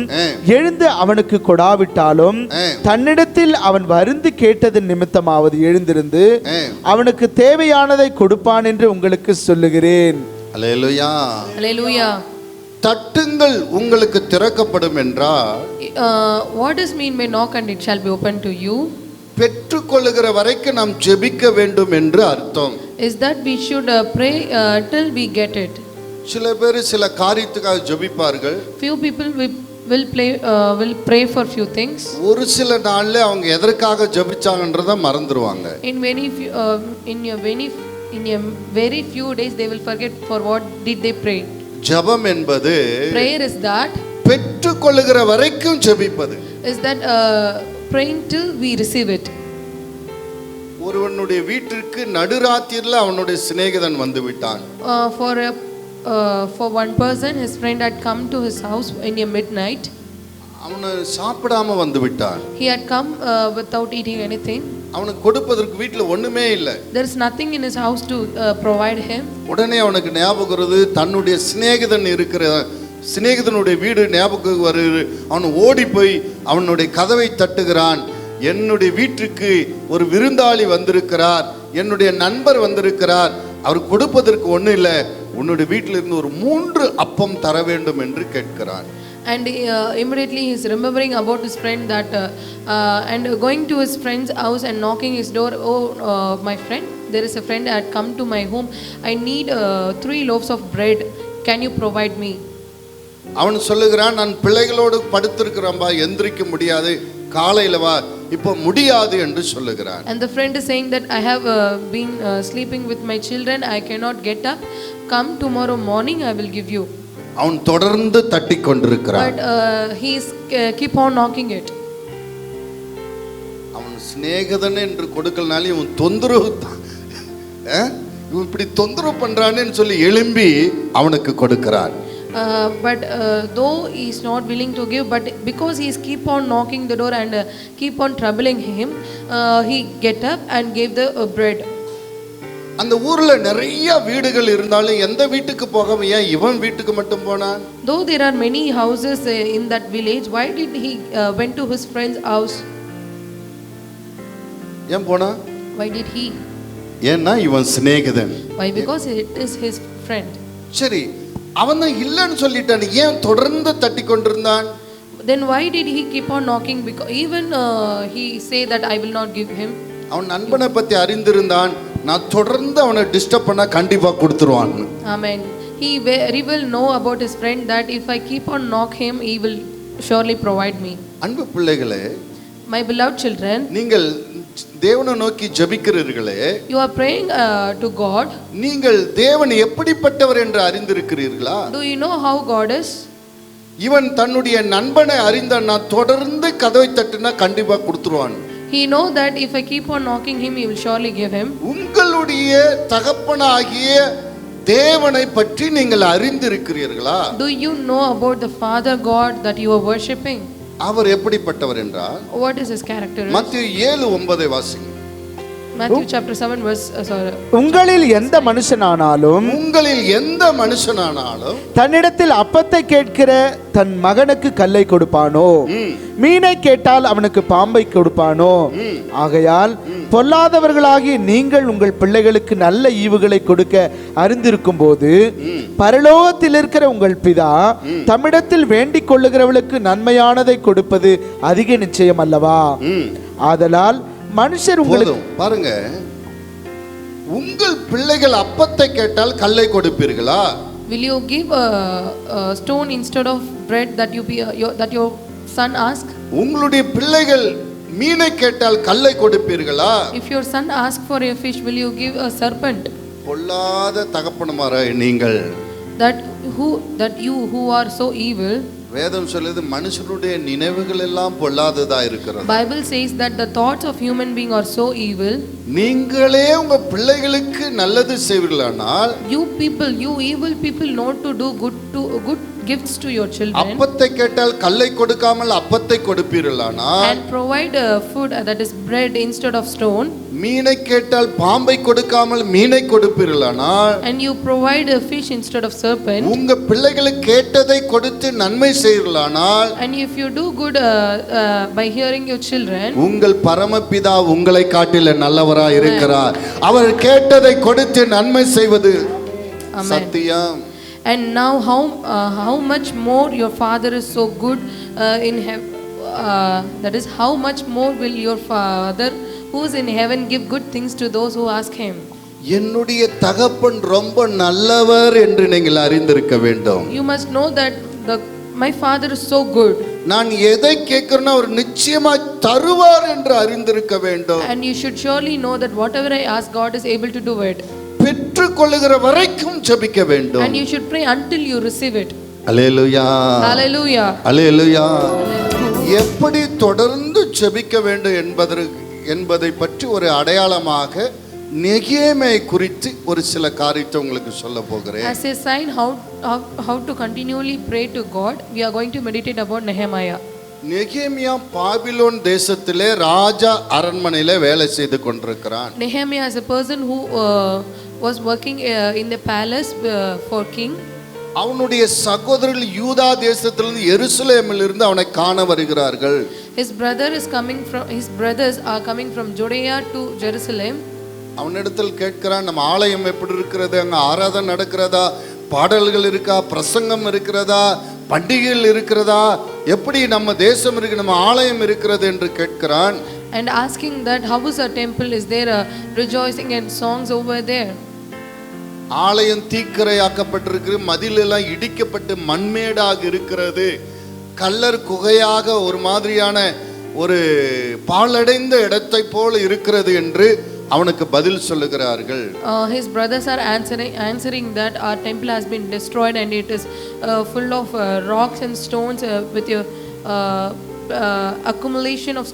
எழுந்து அவனுக்கு கொடாவிட்டாலும் தன்னிடத்தில் அவன் வருந்து கேட்டது நிமித்தமாவது எழுந்திருந்து அவனுக்கு தேவையானதை கொடுப்பான் என்று உங்களுக்கு சொல்லுகிறேன். அல்லேலூயா, அல்லேலூயா. தட்டுங்கள் உங்களுக்கு திறக்கப்படும் என்றால், what does mean by knock and it shall be open to you? பெற்றுக்கொள்ளுகிற வரைக்கும் நாம் ஜெபிக்க வேண்டும் என்று அர்த்தம். Is that we should pray till we get it. சில பேர் சில காரியத்துக்காக ஜெபிப்பார்கள். Few people will pray for few things. ஒரு சில நாள்ல அவங்க எதற்காக ஜெபிச்சாங்கன்றத மறந்துடுவாங்க. In very few days they will forget for what did they pray. ஜெபம் என்பது, prayer is that, பெற்றுக்கொள்ளுகிற வரைக்கும் ஜெபிப்பது. Is that praying till we receive it. ஒருவனுடைய வீட்டிற்கு நடுராத்திரில அவனுடைய சிநேகிதன் வந்து விட்டான். For one person, his friend had come to his house in a midnight. அவனை சாப்பிடாம வந்து விட்டான். He had come without eating anything. அவனுக்கு கொடுப்பதற்கு வீட்ல ஒண்ணுமே இல்ல. There is nothing in his house to provide him. உடனே அவனுக்கு ஞாபகம் வருது, தன்னுடைய சிநேகிதனுடைய வீடு ஞாபகம் வருது. அவன் ஓடி போய் அவனுடைய கதவை தட்டுகிறான். என்னுடைய வீட்டுக்கு ஒரு விருந்தாளி வந்திருக்கிறார், என்னுடைய நண்பர் வந்திருக்கிறார், அவர் கொடுப்பதற்கு ஒன்றும் இல்லை, உன்னுடைய வீட்டில் இருந்து ஒரு 3 அப்பம் தர வேண்டும் என்று கேட்கிறான். And immediately he is remembering about his friend that and going to his friend's house and knocking his door. My friend, there is a friend that had come to my home. I need 3 loaves of bread. Can you provide me? அவன் சொல்லுகிறான், நான் பிள்ளைகளோடு படுத்திருக்கிறேன்பா, எந்திரிக்க முடியாது, காலையில வா, இப்போ முடியாது என்று சொல்லுகிறான். And the friend is saying that I have been sleeping with my children, I cannot get up, come tomorrow morning I will give you. அவன் தொடர்ந்து தட்டி கொண்டிருக்கிறான். But he is keep on knocking it. அவன் சிநேகிதன் என்று கொடுக்கலனால இவன் தொந்தரவு தான், இவன் இப்படி தொந்தரவு பண்றானேன்னு சொல்லி எழும்பி அவனுக்கு கொடுக்கிறான். But though he is not willing to give, but because he is keep on knocking the door and keep on troubling him, he get up and gave the bread. அந்த ஊர்ல நிறைய வீடுகள் இருந்தாலும் எந்த வீட்டுக்கு போகாம ஏன் இவன் வீட்டுக்கு மட்டும் போனான்? Though there are many houses in that village, why did he went to his friend's house? ஏன் போனா? Why did he? ஏன்னா இவன் சிநேகிதன். Why? Because it is his friend. சரி, அவன் தான் இல்லைன்னு சொல்லிட்டான், ஏன் தொடர்ந்து தட்டி கொண்டிருந்தான்? Then why did he keep on knocking? Because even he say that I will not give him. அவன் நண்பனை பத்தி அறிந்திருந்தான், நான் தொடர்ந்து அவனை டிஸ்டர்ப் பண்ணா கண்டிப்பா கொடுத்துருவான். Amen. He very well know about his friend that if I keep on knock him, he will surely provide me. அன்பு பிள்ளைகளே, My beloved children, நீங்கள் தேவனை நோக்கி ஜெபிக்கிறீர்களே, you are praying to God. நீங்கள் தேவன் எப்படிப்பட்டவர் என்று அறிந்திருக்கிறீர்களா? Do you know how God is? இவன் தன்னுடைய நண்பனை அறிந்தான், நான் தொடர்ந்து கதவை தட்டினா கண்டிப்பா கொடுத்துருவான். He know that if I keep on knocking him, he will surely give him. உங்களுடைய தகப்பனாகிய தேவனை பற்றி நீங்கள் அறிந்திருக்கிறீர்களா? Do you know about the Father God that you are worshipping? அவர் எப்படிப்பட்டவர் என்றால், What is his character? மத்தேயு 7:9 வாசிங்க. Matthew chapter 7 verse உங்களில் எந்த மனுஷனானாலும் தன்னிடத்தில் அப்பத்தை கேட்கிற தன் மகனுக்கு கல்லை கொடுப்பானோ, மீனை கேட்டால் அவனுக்கு பாம்பை கொடுப்பானோ? ஆகையால் பொல்லாதவர்களாகிய நீங்கள் உங்கள் பிள்ளைகளுக்கு நல்ல ஈவுகளை கொடுக்க அறிந்திருக்கும் போது பரலோகத்தில் இருக்கிற உங்கள் பிதா தம்மிடத்தில் வேண்டிக் கொள்ளுகிறவர்களுக்கு நன்மையானதை கொடுப்பது அதிக நிச்சயம் அல்லவா? ஆதலால் மனுஷர் உங்களுக்கு பாருங்க, உங்கள் பிள்ளைகள் அப்பத்தை கேட்டால் கல்லை கொடுப்பீர்களா? Will you give a stone instead of bread that your son ask? உங்களுடைய பிள்ளைகள் மீனை கேட்டால் கல்லை கொடுப்பீர்களா? If your son ask for a fish, will you give a serpent? பொல்லாத தகப்பனுமாராய் நீங்கள், that you who are so evil. வேதம் சொல்லுது மனுஷனுடைய நினைவுகள் எல்லாம் பொல்லாததா இருக்கிறது. Bible says that the thoughts of human being are so evil. நீங்களே உங்க பிள்ளைகளுக்கு நல்லது செய்வீர்களானால், you evil people know to do good gifts to your children, அப்பத்தை கேட்டால் கல்லை கொடுக்காமல் அப்பத்தை கொடுப்பீர்களானால், and provide food that is bread instead of stone, மீனை கேட்டால் பாம்பை கொடுக்காமல் மீனை கொடுப்பீர்களானால், and you provide a fish instead of serpent, உங்க பிள்ளைகளுக்கு கேட்டதை கொடுத்து நன்மை செய்வீர்களானால், and if you do good by hearing your children, உங்கள் பரமபிதா உங்களை காட்டில நல்லவராய் இருக்கிறார். அவர் கேட்டதை கொடுத்து நன்மை செய்வது சத்தியம். And now how much more your father is so good in heaven, that is how much more will your father who is in heaven give good things to those who ask him. என்னுடைய தகப்பன் ரொம்ப நல்லவர் என்று நீங்கள் அறிந்திருக்க வேண்டும். You must know that my father is so good. நான் எதை கேட்கிறேனோ அவர் நிச்சயமாய் தருவார் என்று அறிந்திருக்க வேண்டும். And you should surely know that whatever I ask, God is able to do it. பெற்றுக்கொள்ளுகிற வரைக்கும் ஜெபிக்க வேண்டும். And you should pray until you receive it. Hallelujah, Hallelujah, அல்லேலூயா. எப்படி தொடர்ந்து ஜெபிக்க வேண்டும் என்பதை பற்றி ஒரு அடையாளமாக நெகேமியா குறித்து ஒரு சில காரியத்தை உங்களுக்கு சொல்ல போகிறேன். As a sign how to continually pray to God, we are going to meditate about Nehemiah. நெகேமியா பாபிலோன் தேசத்திலே ராஜா அரண்மனையிலே வேலை செய்து கொண்டிருக்கிறான். Nehemiah is a person who was working in the palace for king. அவனுடைய சகோதரர்கள் யூதா தேசத்திலிருந்து எருசலேமிலிருந்து அவனை காண வருகிறார்கள். His brothers are coming from Judea to Jerusalem. அவனிடத்தில் கேட்கிறான், நம்ம ஆலயம் எப்படி இருக்கிறது, அங்க ஆராதனை நடக்கிறதா, பாடல்கள் இருக்கா, பிரசங்கம் இருக்கிறதா, பண்டிகைகள் இருக்கிறதா, எப்படி நம்ம தேசம் இருக்கு, நம்ம ஆலயம் இருக்கிறது என்று கேட்கிறான். And asking that how is our temple, is there a rejoicing and songs over there? ஆலயம் தீக்கிரையாக்கப்பட்டிருக்கு, மதில் எல்லாம் இடிக்கப்பட்டு மண்மேடாக இருக்கிறது, கல்லர் குகையாக ஒரு மாதிரியான ஒரு பாழடைந்த இடத்தை போல இருக்கிறது என்று அவனுக்கு பதில் சொல்லுகிறார்கள். His brothers are answering that our temple has been destroyed and it is full of rocks and stones with your accumulation of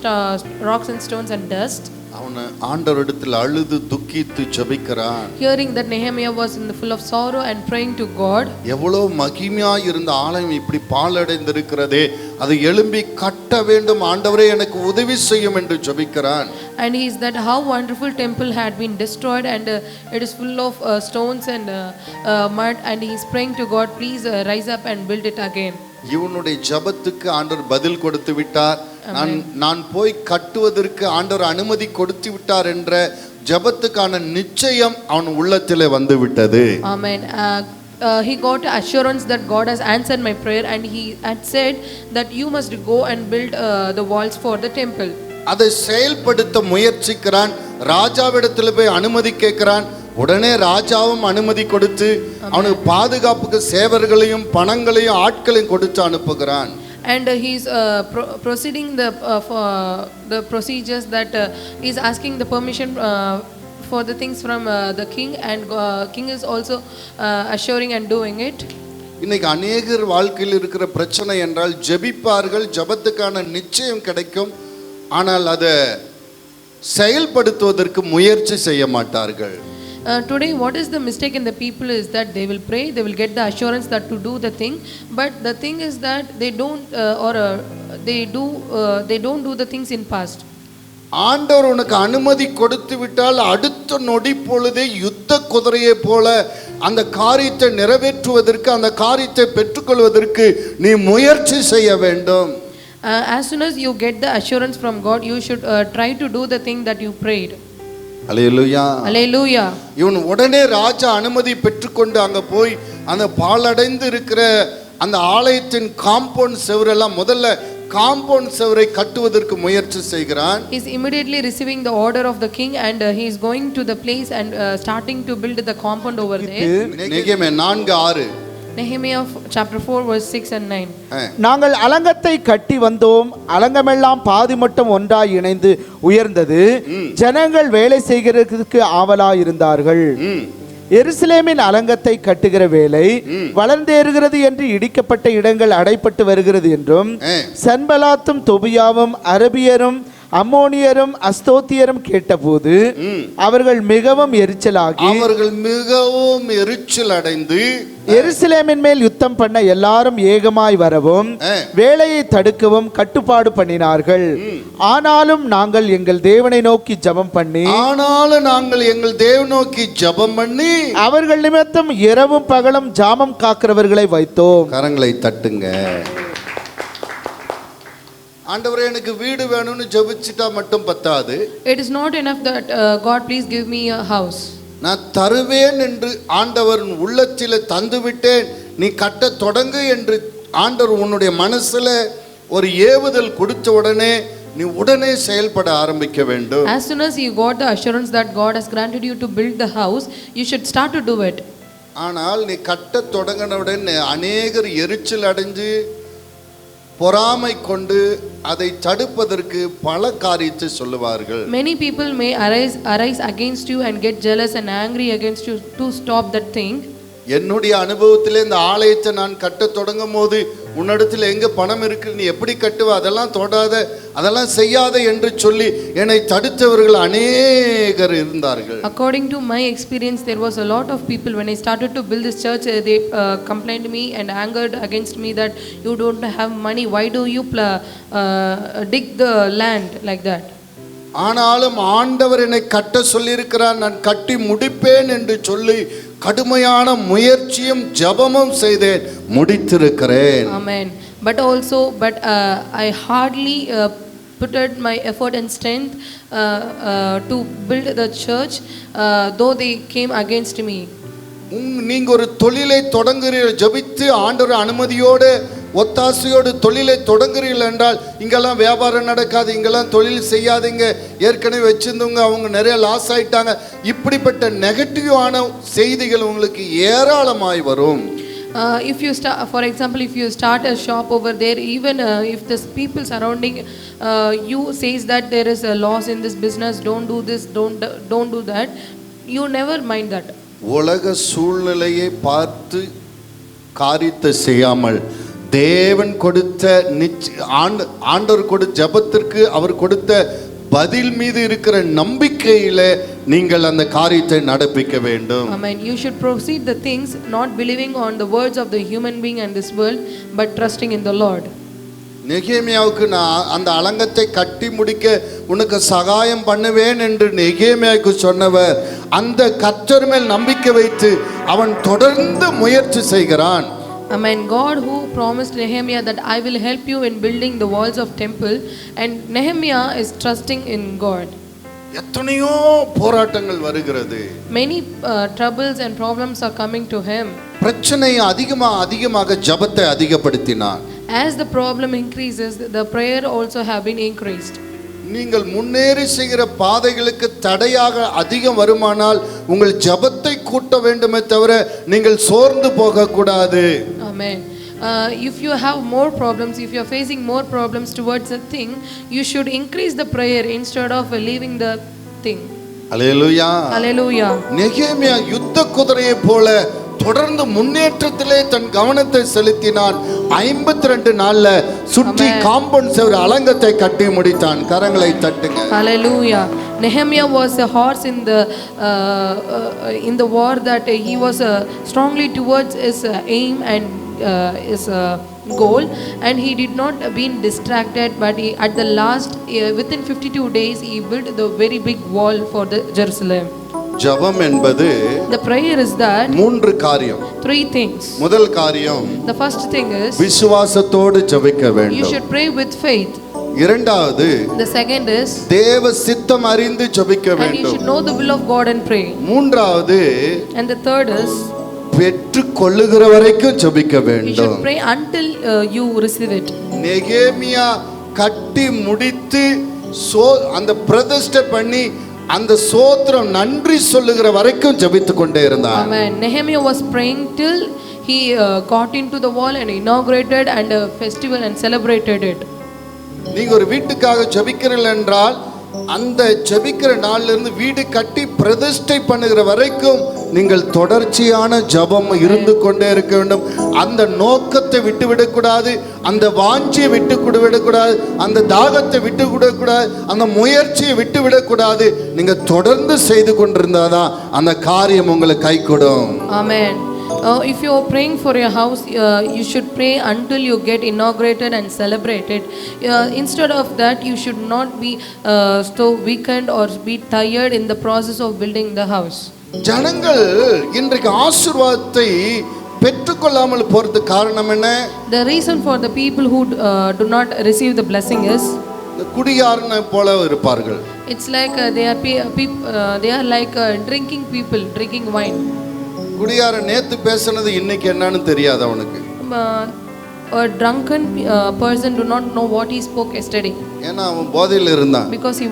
rocks and stones and dust. அவன் ஆண்டவரிடத்தில் அழுது துக்கித்து ஜெபிக்கிறான். Hearing that Nehemiah was full of sorrow and praying to God. எவ்வளவு மகிமையாய் இருந்த ஆலயம் இப்படி பாழடைந்திருக்கிறதே, அதை எழும்பி கட்ட வேண்டும் ஆண்டவரே, எனக்கு உதவி செய்யும் என்று ஜெபிக்கிறான். And he is that how wonderful temple had been destroyed and it is full of stones and mud, and he is praying to God, please rise up and build it again. இவனுடைய ஜெபத்துக்கு ஆண்டவர் பதில் கொடுத்து விட்டார். நான் போய் கட்டுவதற்கு ஆண்டவர் அனுமதி கொடுத்து விட்டார் என்ற ஜெபத்துக்கான நிச்சயம் அவன் உள்ளத்திலே வந்து விட்டது. Amen. He got assurance that God has answered my prayer, and he had said that you must go and build the walls for the temple. அதை செயல்படுத்த முயற்சிக்கிறான். ராஜாவிடத்தில் போய் அனுமதி கேட்கிறான். உடனே ராஜாவும் அனுமதி கொடுத்து அவனுக்கு பாதுகாப்புக்கு சேவர்களையும் பணங்களையும் ஆட்களையும் கொடுத்து அனுப்புகிறான். And he is proceeding for the procedures that he is asking the permission for the things from the king, and king is also assuring and doing it. இன்னைக்கு அநேகர் வாழ்க்கையில் இருக்கிற பிரச்சனை என்றால் ஜெபிப்பார்கள், ஜெபத்துக்கான நிச்சயம் கிடைக்கும், ஆனால் அதை செயல்படுத்துவதற்கு முயற்சி செய்ய மாட்டார்கள். Today what is the mistake in the people is that they will pray, they will get the assurance that to do the thing, but the thing is that they don't they don't do the things in past. ஆண்டவர் உனக்கு அனுமதி கொடுத்து விட்டால் அடுத்த நொடி பொழுதே யுத்த குதிரையை போல அந்த காரியத்தை நிறைவேற்றுவதற்கு, அந்த காரியத்தை பெற்றுக்கொள்வதற்கு நீ முயற்சி செய்ய வேண்டும். As soon as you get the assurance from God, you should try to do the thing that you prayed. அல்லேலூயா, அல்லேலூயா. இவன் உடனே ராஜா அனுமதி பெற்றுக்கொண்டு அங்க போய் அந்த பாழடைந்து இருக்கிற அந்த ஆலயத்தின் காம்பவுண்ட் செவரெல்லாம் முதல்ல காம்பவுண்ட் சுவரை கட்டுவதற்கு முயற்சி செய்கிறான். He is immediately receiving the order of the king and he is going to the place and starting to build the compound over there. நெகேமியா 4:6. Nehemiah chapter 4 verse 6 and 9. நாங்கள் அலங்கத்தை கட்டி வந்தோம், அலங்கமெல்லாம் பாதி மட்டும் ஒன்றாய் இணைந்து உயர்ந்தது, ஜனங்கள் வேலை செய்கிறதுக்கு ஆவலாய் இருந்தார்கள். எருசலேமின் அலங்கத்தை கட்டுகிற வேலை வளர்ந்தேறுகிறது என்று இடிக்கப்பட்ட இடங்கள் அடைப்பட்டு வருகிறது என்றும் சன்பலாத்தும் தொபியாவும் அரபியரும் அம்மோனியரும் அஸ்தோத்தியரும் கேட்டபோது அவர்கள் மிகவும் எரிச்சல் அடைந்து எருசலேமின் மேல் யுத்தம் பண்ண எல்லாரும் ஏகமாய் வரவும் வேலையை தடுக்கவும் கட்டுப்பாடு பண்ணினார்கள். ஆனாலும் நாங்கள் எங்கள் தேவனை நோக்கி ஜெபம் பண்ணி அவர்கள் நிமித்தம் இரவும் பகலும் ஜாமம் காக்கிறவர்களை வைத்தோம். கரங்களை தட்டுங்க. ஆண்டவரே எனக்கு வீடு வேணும்னு ஜெபிச்சிட்டா மட்டும் பத்தாது. It is not enough that God please give me a house. நான் தருவேன் என்று ஆண்டவர் உள்ளத்திலே தந்து விட்டேன், நீ கட்ட தொடங்கு என்று ஆண்டவர் உன்னுடைய மனசுல ஒரு ஏவுதல் கொடுத்த உடனே நீ உடனே செயல்பட ஆரம்பிக்க வேண்டும். As soon as you got the assurance that God has granted you to build the house, you should start to do it. ஆனால் நீ கட்ட தொடங்கினவுடன் அநேகர் எரிச்சல் அடைஞ்சு பொறாமை கொண்டு அதை தடுப்பதற்கு பல காரியத்தை சொல்லுவார்கள். Many people may arise against you and get jealous and angry against you to stop that thing. என்னுடைய அனுபவத்திலே இந்த ஆலயத்தை நான் கட்ட தொடங்கும் போது உன்னிடத்தில் எங்க பணம் இருக்கு, நீ எப்படி கட்டுவ, அதெல்லாம் தொடாத, அதெல்லாம் செய்யாத என்று சொல்லி என்னை தடுத்தவர்கள் அநேகர் இருந்தார்கள். According to my experience, there was a lot of people when I started to build this church, they complained to me and angered against me that you don't have money, why do you dig the land like that. ஆனாலும் ஆண்டவர் என்னை கட்ட சொல்லியிருக்கிறார், நான் கட்டி முடிப்பேன் என்று சொல்லி கடுமையான முயற்சியும் ஜெபமும் செய்தேன், முடித்திருக்கிறேன். Amen. But I hardly put my effort and strength to build the church, though they came against me. நீங்க ஒரு தொழிலை தொடங்குறீர்கள், ஜெபித்து ஆண்டவர் அனுமதியோடு ஒத்தாசையோடு தொழிலை தொடங்குறீர்கள் என்றால் இங்கெல்லாம் வியாபாரம் நடக்காது, இங்கெல்லாம் தொழில் செய்யாதீங்க, ஏற்கனவே வச்சிருந்தவங்க அவங்க நிறைய லாஸ் ஆயிட்டாங்க, இப்படிப்பட்ட நெகட்டிவான செய்திகள் உங்களுக்கு ஏராளமாய் வரும். If you start, for example, if you start a shop over there, even if the people surrounding you says that there is a loss in this business, don't do this, don't do that, you never mind that. உலக சூழ்நிலையை பார்த்து காரியத்தை செய்யாமல் தேவன் கொடுத்த ஆண்டவர் கொடுத்த ஜெபத்திற்கு அவர் கொடுத்த பதில் மீது இருக்கிற நம்பிக்கையில நீங்கள் அந்த காரியத்தை நடப்பிக்க வேண்டும். Amen. You should proceed the things not believing on the words of the human being and this world, but trusting in the Lord. நெகேமியாவுக்கு நான் அந்த அலங்கத்தை கட்டி முடிக்க உனக்கு சகாயம் பண்ணுவேன் என்று நெகேமியாவுக்கு சொன்னவர் அந்த கர்த்தர் மேல் நம்பிக்கை வைத்து அவன் தொடர்ந்து முயற்சி செய்கிறான். Amen. God who promised Nehemiah that I will help you in building the walls of temple, and Nehemiah is trusting in God. எத்தனையோ போராட்டங்கள் வருகிறது. Many troubles and problems are coming to him. பிரச்சனை அதிகமாக ஜெபத்தை அதிகப்படுத்தினான். As the problem increases, the prayer also have been increased. நீங்கள் முன்னேறி செய்கிற பாதைகளுக்கு தடையாக அதிகம் வருமானால் உங்கள் ஜெபத்தை கூட்ட வேண்டுமே தவிர நீங்கள் சோர்ந்து போக கூடாது. Amen. If you have more problems, if you are facing more problems towards a thing, you should increase the prayer instead of leaving the thing. Hallelujah. Hallelujah. நெகேமியா யுத்த குதிரையை போல தொடர்ந்து முன்னேற்றத்திலே தன் கவனத்தை செலுத்தினான். 52 நாள்ல சுற்றி காம்பவுண்ட் சுவர் அலங்கத்தை கட்டி முடித்தான். கரங்களை தட்டுங்க. Hallelujah. Nehemiah was a horse in the war, that he was strongly towards his aim and his goal, and he did not been distracted, but at the last within 52 days he built the very big wall for the Jerusalem. ஜெபம் என்பது the prayer is that மூன்று காரியம். 3 things. முதல் காரியம், the first thing is விசுவாசத்தோடு ஜெபிக்க வேண்டும். you should pray with faith. இரண்டாவது, the second is தேவ சித்தம் அறிந்து ஜெபிக்க வேண்டும். and you should know the will of God and pray. மூன்றாவது, and the third is பெற்று கொள்ளுகிற வரைக்கும் ஜெபிக்க You வேண்டும். should pray until you receive it. நெகேமியா கட்டி முடித்து அந்த பிரதிஷ்டை பண்ணி அந்த சோத்திரம் நன்றி சொல்லுகிற வரைக்கும் ஜெபித்து கொண்டே இருந்தான். Amen. Nehemiah was praying till he got into the wall and inaugurated and a festival and celebrated it. நீங்க ஒரு வீட்டுக்காக ஜெபிக்கிறீர்கள் என்றால் அந்த ஜெபிக்கிற நாள்ல இருந்து வீடு கட்டி பிரதிஷ்டை பண்ணுகிற வரைக்கும் நீங்கள் தொடர்ச்சியான ஜெபம் இருந்து கொண்டே இருக்க வேண்டும். அந்த நோக்கத்தை விட்டு விடக்கூடாது, அந்த வாஞ்சியை விட்டு விடக்கூடாது, அந்த தாகத்தை விட்டு விடக்கூடாது, அந்த முயற்சியை விட்டு விடக்கூடாது. நீங்க தொடர்ந்து செய்து கொண்டிருந்தாதான் அந்த காரியம் உங்களுக்கு கைகூடும். Amen. If you are praying for your house, you should pray until you get inaugurated and celebrated. Instead of that, you should not be so weakened or be tired in the process of building the house. ஜனங்கள் இன்றைக்கு ஆசீர்வாதத்தை பெற்றுக்கொள்ளாமல் போறதுக்கு காரணம் என்ன? The reason for the people who do not receive the blessing is குடியாரனை போல இருப்பார்கள். it's like they are like drinking people drinking wine. குடியாரன் நேத்து பேசுனது இன்னைக்கு என்னன்னு தெரியாது அவனுக்கு. A drunken person do not know what he spoke yesterday ஏன்னா அவன் போதையில இருந்தான். because he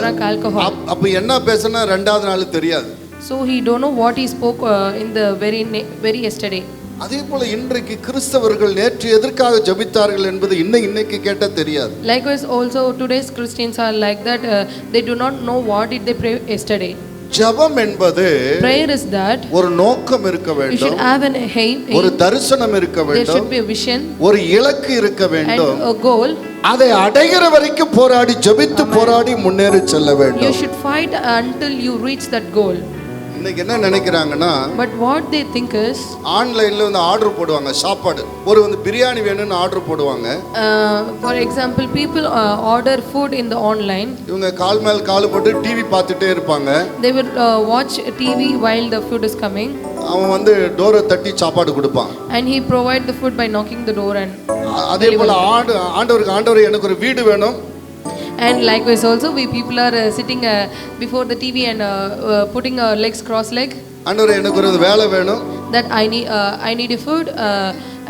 drank alcohol. அப்ப என்ன பேசினா ரெண்டாவது நாள் தெரியாது. So he don't know what he spoke in the very yesterday. அதே போல இன்றைக்கு கிறிஸ்தவர்கள் நேற்று எதற்காக ஜெபித்தார்கள் என்பது இன்னைக்கு கேட்டா தெரியாது. Likewise also today's Christians are like that, they do not know what did they pray yesterday. ஜெபம் என்பது Prayer is that ஒரு நோக்கம் இருக்க you should வேண்டும், have an aim, ஒரு தரிசனம் இருக்க there should வேண்டும், be a vision ஒரு இலக்கு இருக்க and வேண்டும். a goal. அதை அடைகிற வரைக்கும் போராடி ஜெபித்து போராடி முன்னேறி செல்ல You வேண்டும். should fight until you reach that goal. இன்னைக்கு என்ன நினைக்கிறாங்கன்னா, But what they think is ஆன்லைன்ல வந்து ஆர்டர் போடுவாங்க சாப்பாடு, ஒரு வந்து பிரியாணி வேணும்னு ஆர்டர் போடுவாங்க. for example people order food in the online. இவங்க கால் மேல் கால் போட்டு டிவி பார்த்துட்டே இருப்பாங்க. They will watch TV while the food is coming. அவன் வந்து டோரை தட்டி சாப்பாடு கொடுப்பான். And he provide the food by knocking the door and அதே போல ஆண்டவர் எனக்கு ஒரு வீடு வேணும். And likewise also we people are sitting before the TV and putting our legs cross leg. ஆண்டவர் எனக்கு ஒரு வேலை வேணும். That I need a food,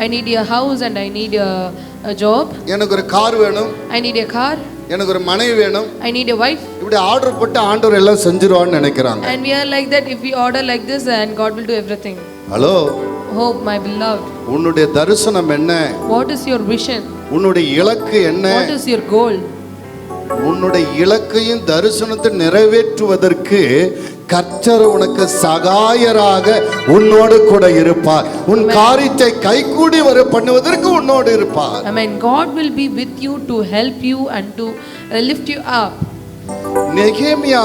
I need a house and I need a job. எனக்கு ஒரு கார் வேணும். I need a car. எனக்கு ஒரு மனைவி வேணும். I need a wife. இப்படி ஆர்டர் போட்டு ஆண்டவர் எல்லாம் செஞ்சிருவான்னு நினைக்கிறாங்க. And we are like that, if we order like this and God will do everything. Hello, Oh my beloved, உன்னுடைய தரிசனம் என்ன? what is your vision? உன்னுடைய இலக்கு என்ன? What is your goal? உன்னுடைய இலக்கையும் தரிசனத்தை நிறைவேற்றுவதற்கு கர்த்தர் உனக்கு சகாயராக உன்னோடு கூட இருப்பார். உன் காரியத்தை கைகூடி வர பண்ணுவதற்கு உன்னோடு இருப்பார். I mean, God will be with you to help you and to lift you up. நெகேமியா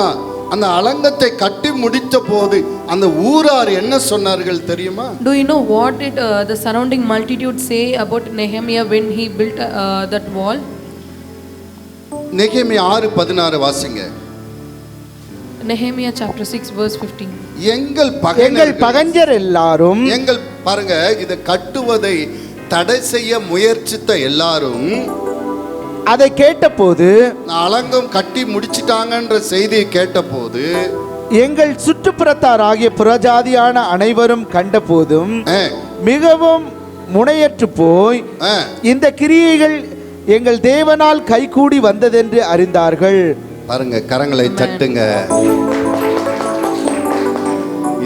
அந்த அலங்கத்தை கட்டி முடித்த போது அந்த ஊரார் என்ன சொன்னார்கள் தெரியுமா? Do you know what did the surrounding multitude say about Nehemiah when he built that wall? நெகேமியா 6:16 வாசிங்க. Nehemiah chapter 6 verse 15. எங்கள் பகைஞர் எல்லாரும் எங்கள் பாருங்க, இதை கட்டுவதை தடை செய்ய முயற்சித்த எல்லாரும் அதை கேட்டபோது, அலங்கம் கட்டி முடிச்சிட்டாங்கன்ற செய்தியை கேட்டபோது, எங்கள் சுற்றுப்புறத்தார் ஆகிய புறஜாதியான அனைவரும் கண்டபோதும் மிகவும் முனையற்று போய் இந்த கிரியைகள் எங்கள் தேவனால் கைகூடி வந்ததென்று அறிந்தார்கள். பாருங்க, கரங்களை தட்டுங்க.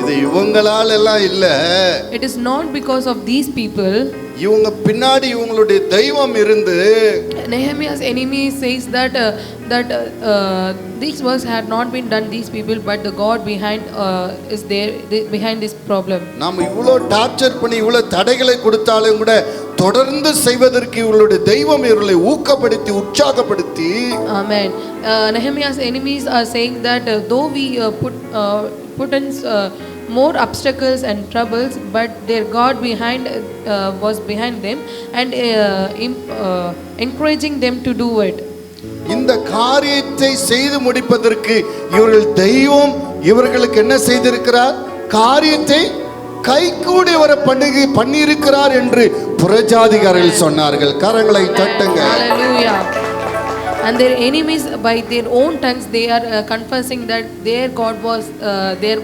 இது இவங்களால எல்லாம் இல்ல. It is not because of these people. இவங்க பின்னாடி இவங்களுடைய தெய்வம் இருந்து. Nehemiah's enemy says that these works had not been done these people, but the God behind is there behind this problem. நாம இவ்வளோ டார்ச்சர் பண்ணி இவ்வளோ தடைகளை கொடுத்தாலும் கூட தொடர்ந்து செய்வதற்கு இவர்களுடைய தெய்வம் இவர்களை ஊக்கப்படுத்தி உற்சாகப்படுத்தி. Amen. Nehemiah's enemies are saying that though we put in more obstacles and troubles, but their God was behind them and encouraging them to do it. இந்த காரியத்தை செய்து முடிப்பதற்கு இவர்கள் தெய்வம் இவர்களுக்கு என்ன செய்திருக்கிறார்? காரியத்தை கைகூடி வர பண்ணியிருக்கிறார் என்று புறஜாதிகாரர்கள் சொன்னார்கள். கரங்களை தட்டுங்க. Hallelujah. And their enemies, by their own tongues, they are confessing that their God was there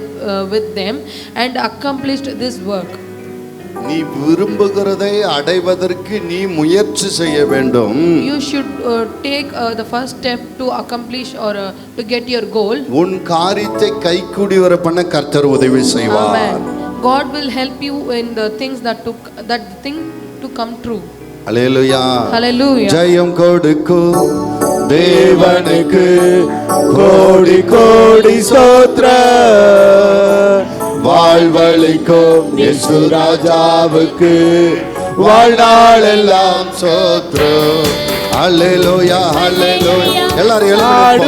with them and accomplished this work. நீ விரும்புகிறதை அடைவதற்கு நீ முயற்சி செய்ய வேண்டும். You should take the first step to accomplish or to get your goal. உன் காரியத்தை கைக்கூடி வர பண்ண கர்த்தர் உதவி செய்வார். Amen. God will help you in the things that thing to come true. Hallelujah. Hallelujah. ஜெயம் கொடுக்கும் தேவனுக்கு கோடி கோடி ஸ்தோத்திரம். வாழ்வளிக்கும் இயேசு ராஜாவுக்கு வாழ்நாளெல்லாம் ஸ்தோத்திரம். அல்லேலூயா அல்லேலூயா. எல்லாரும் எழுந்து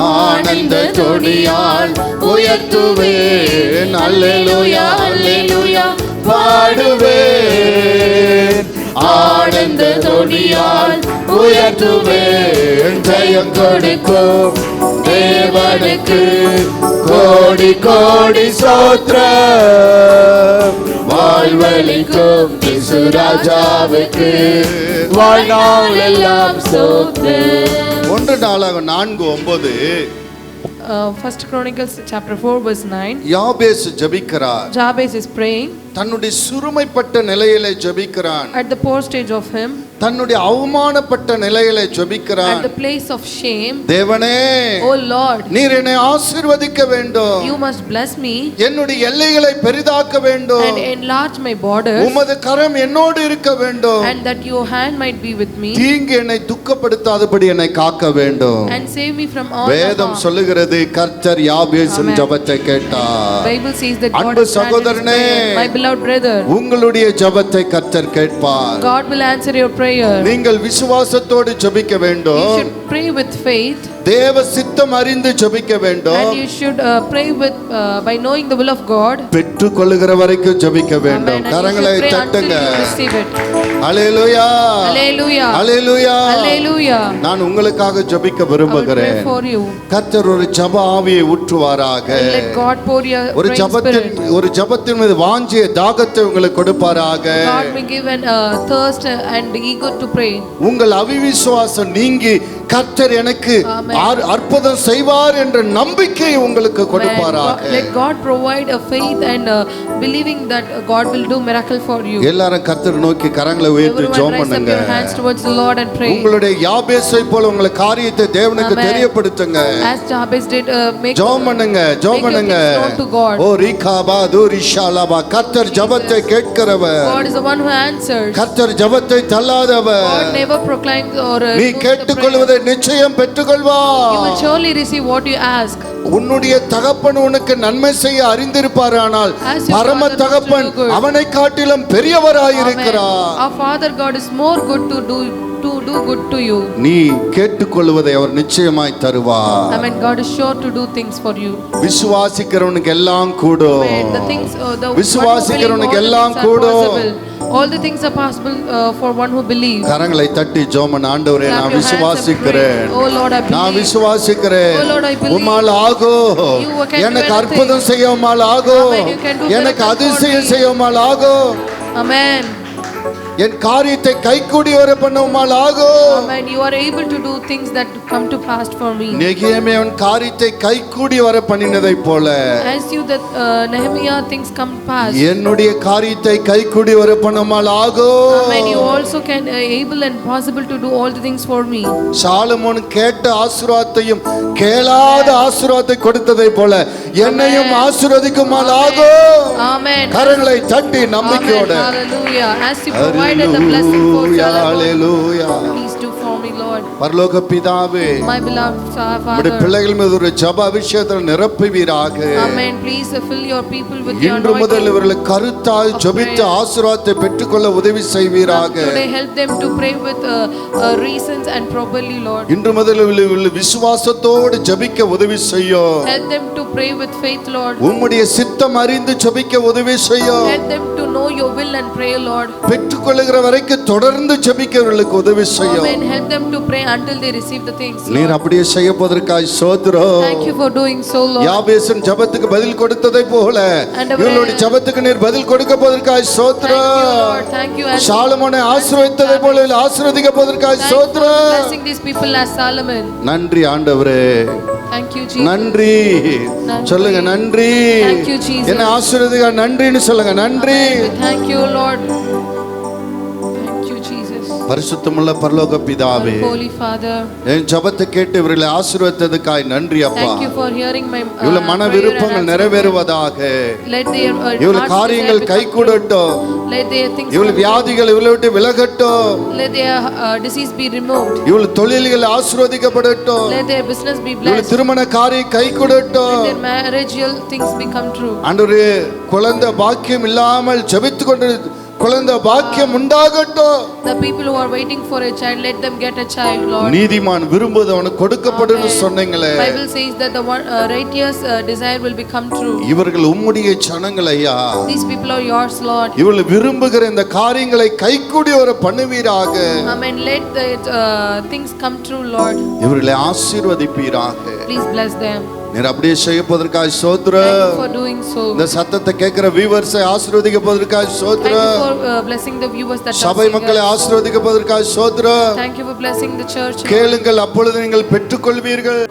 ஆனந்த துதியால் உயர்த்துவேன். அல்லேலூயா அல்லேலூயா பாடுவேன். ஆனந்த துதியால் உயர்த்துவேன். ஜெயம் கொடுக்கும் தேவனுக்கு கோடி கோடி ஸ்தோத்திரம். வாழ்வளிக்கும் இயேசு ராஜாவுக்கு வாழ்நாளெல்லாம் ஸ்தோத்திரம். 1 நாளாகமம் 4:9. First Chronicles chapter 4 verse 9. யாபேஸ் ஜெபிக்கிறார். Jabez is praying. தன்னுடைய சிறுமைப்பட்ட நிலையிலே ஜெபிக்கிறான். At the poor stage of him. தன்னுடைய அவமானப்பட்ட நிலையிலே ஜெபிக்கிறான். At the place of shame. தேவனே, oh Lord, நீர் என்னை ஆசீர்வதிக்க வேண்டும். you must bless me. என்னுடைய எல்லைகளை பெரிதாக்க வேண்டும். And enlarge my borders. உமது கரம் என்னோடு இருக்க வேண்டும். And that your hand might be with me. தீங்கு என்னை துக்கப்படுத்தாதபடி என்னை காக்க வேண்டும். And save me from all வேதம் harm. சொல்லுகிறது கர்த்தர் யாபேசின் ஜெபத்தை கேட்டார். Bible says that God அன்பு is சகோதரனே, my beloved brother, உங்களுடைய ஜெபத்தை கர்த்தர் கேட்பார். God will answer your prayer. நீங்கள் விசுவாசத்தோடு ஜெபிக்க You வேண்டும். should pray with faith. தேவ சித்தம் அறிந்து ஜெபிக்க வேண்டும். And you should pray with by knowing the will of God. பெற்றுக்கொள்ளுகிற வரைக்கும் ஜெபிக்க வேண்டும். Amen. And கரங்களை you should pray தட்டுங்க. until you receive it. Hallelujah Hallelujah. Hallelujah. Hallelujah. நான் உங்களுக்காக ஜெபிக்க I will pray விரும்புகிறேன். for you. கர்த்தர் ஒரு ஜெப ஆவியை ஊற்றுவாராக. Let God pour your ஒரு praying spirit. ஜெபத்தின் மீது வாஞ்சிய தாகத்தை உங்களுக்கு கொடுப்பாராக. God may give an thirst and eager to pray. உங்கள் அவிவிசுவாசம் நீங்கி கர்த்தர் எனக்கு Amen. அற்புதம் செய்வார் என்ற நம்பிக்கை உங்களுக்கு கொடுப்பாராக. Let God provide a faith and believing that God will do miracle for you. எல்லாரும் கர்த்தர் நோக்கி கரங்களை உயர்த்தி Everyone ஜெபம் raise up பண்ணுங்க. your hands towards the Lord and pray. உங்களுடைய யாபேசை போல உங்கள் காரியத்தை தேவனுக்கு Amen. தெரியப்படுத்துங்க. As Jabez did, make ஜெபம் பண்ணுங்க make ஜெபம் your பண்ணுங்க. things known to God. ஓ ரிகாபா துரிஷாலபா. கர்த்தர் ஜெபத்தை கேட்கிறவர். God is the one who answers. கர்த்தர் ஜெபத்தை தள்ளாதவர். God never proclaims or நீ removes the prayer. கேட்டுக்கொள்வதை நிச்சயம் பெற்றுக்கொள்வார். You will surely receive what you ask. உன்னுடைய தகப்பன் உனக்கு நன்மை செய்ய அறிந்திருப்பாரானால் As your பரம father தகப்பன் knows to do good. அவனை காட்டிலும் பெரியவராயிருக்கிறார். Our Father God is more good to do good to you. நீ கேட்டுக்கொள்வதை அவர் நிச்சயமாய் தருவார். Amen. God is sure to do things for you. விசுவாசிக்கிறவனுக்கு எல்லாம் கூடும். Amen. The things the விசுவாசிக்கிறவனுக்கு எல்லாம் all கூடும். the things are possible for one who believes. கரங்களை தட்டி ஜெபம் ஆண்டவரே Clap நான் your hands and விசுவாசிக்கிறேன். pray. Oh Lord, I நான் believe. விசுவாசிக்கிறேன். Oh Lord, I believe. உம்மால் ஆகும். You can do எனக்கு anything. அற்புதம் செய்ய உம்மால் ஆகும். Amen. You can do எனக்கு miracles for அதிசயம் me. செய்ய உம்மால் ஆகும். Amen. என் காரியத்தை கைக்கூடி வர பண்ண உம்மால் ஆகும். Amen. You are able to do things that come to pass for me. நெகேமியாவின் காரியத்தை கைக்கூடி வர பண்ணினதைப் போல As you that Nehemiah things come to pass. என்னுடைய காரியத்தை கைக்கூடி வர பண்ண உம்மால் ஆகும். Amen. You also can able and possible to do all the things for me. Solomon கேட்ட ஆசீர்வாதத்தையும் கேளாத ஆசீர்வாதத்தை கொடுத்ததைப் போல என்னையும் ஆசீர்வதிக்குமால் ஆகும். Amen. கரங்களை தட்டி நம்பிக்கையோட Amen. Hallelujah. As you provided the blessing for Solomon, hallelujah. please do for me, Lord. பரலோக பிதாவே, My beloved உம்முடைய Father. பிள்ளைகள் மீது ஒரு ஜெப அபிஷேகத்தை நிரப்புவீராக. Amen. Please fill your people with your இன்று முதல் anointing. இவர்களை கருத்தாய் ஜெபித்து ஆசீர்வாதத்தை பெற்றுக்கொள்ள உதவி செய்வீராக. Today help them to pray with reasons and properly, Lord. இன்று முதல் விசுவாசத்தோடு ஜெபிக்க உதவி செய்யும். Help them to pray with faith, Lord. உம்முடைய சித்தம் அறிந்து ஜெபிக்க உதவி செய்யும். Help them to know know your will and pray, Lord. பெற்றுக்கொள்ளுகிற வரைக்கும் தொடர்ந்து ஜெபிக்கிறவர்களுக்கு உதவி செய்யும். Amen. Help them to pray until they receive the things. நீர் அப்படியே செய்யப்போவதற்காய் ஸ்தோத்திரம். Thank you for doing so, Lord. யாபேசின் ஜெபத்துக்கு பதில் கொடுத்ததை போல இவர்களுடைய ஜெபத்துக்கு நீர் பதில் கொடுக்க போவதற்காய் ஸ்தோத்திரம். Thank you. சாலமோனை ஆசீர்வதித்ததை போல ஆசீர்வதிக்க போவதற்காய் ஸ்தோத்திரம். Blessing these people as Solomon. நன்றி ஆண்டவரே. Thank you, Jesus. நன்றி சொல்லுங்க. நன்றி. Thank you, Jesus. என்ன ஆசீர்வதிக்க நன்றின்னு சொல்லுங்க. நன்றி. Thank you, Lord. Thank you, Jesus. பரிசுத்தமுள்ள பரலோக பிதாவே, Holy Father, என் ஜெபத்தை கேட்டு இவர்களை ஆசீர்வதித்ததற்காய் நன்றி அப்பா. thank you for hearing my இவள மன விருப்பங்கள் நிறைவேறுவதாக. let their இவள காரியங்கள் கைகூடட்டும். let their things இவள வியாதிகள் இவளை விட்டு விலகட்டும். let their disease be removed. இவள தொழில்கள் ஆசீர்வதிக்கப்படட்டும். let their business be இவள blessed. திருமண காரியம் கைகூடட்டும். let their marriageal things become true. ஆண்டவரே, குழந்தை பாக்கியம் இல்லாமல் ஜெபித்துக் கொண்டு குழந்தை பாக்கியம் உண்டாகட்டும். the people who are waiting for a child, let them get a child, Lord. நீதிமான் விரும்புவது அவனுக்கு கொடுக்கப்படும்னு சொன்னீங்களே. Bible says that the one righteous desire will become true. இவர்கள் உம்முடைய ஜனங்கள் ஐயா. these people are yours, Lord. இவர்கள் விரும்புகிற இந்த காரியங்களை கைக்கூடி வர பண்ணுவீராக. amen. let the things come true, Lord. இவர்களை ஆசீர்வதிப்பீராக. please bless them. நீர் அப்படியே செய்யப்போவதற்காக thank ஸ்தோத்திரம். you for doing so. இந்த சத்தத்தை கேட்கிற வியூவர்ஸை ஆசீர்வதிக்கப்போவதற்காக thank ஸ்தோத்திரம். you for blessing the viewers that சபை are மக்களை seeing us. ஆசீர்வதிக்கப்போவதற்காக ஸ்தோத்திரம். thank you for blessing the church. கேளுங்கள் அப்பொழுது நீங்கள் பெற்றுக்கொள்வீர்கள்.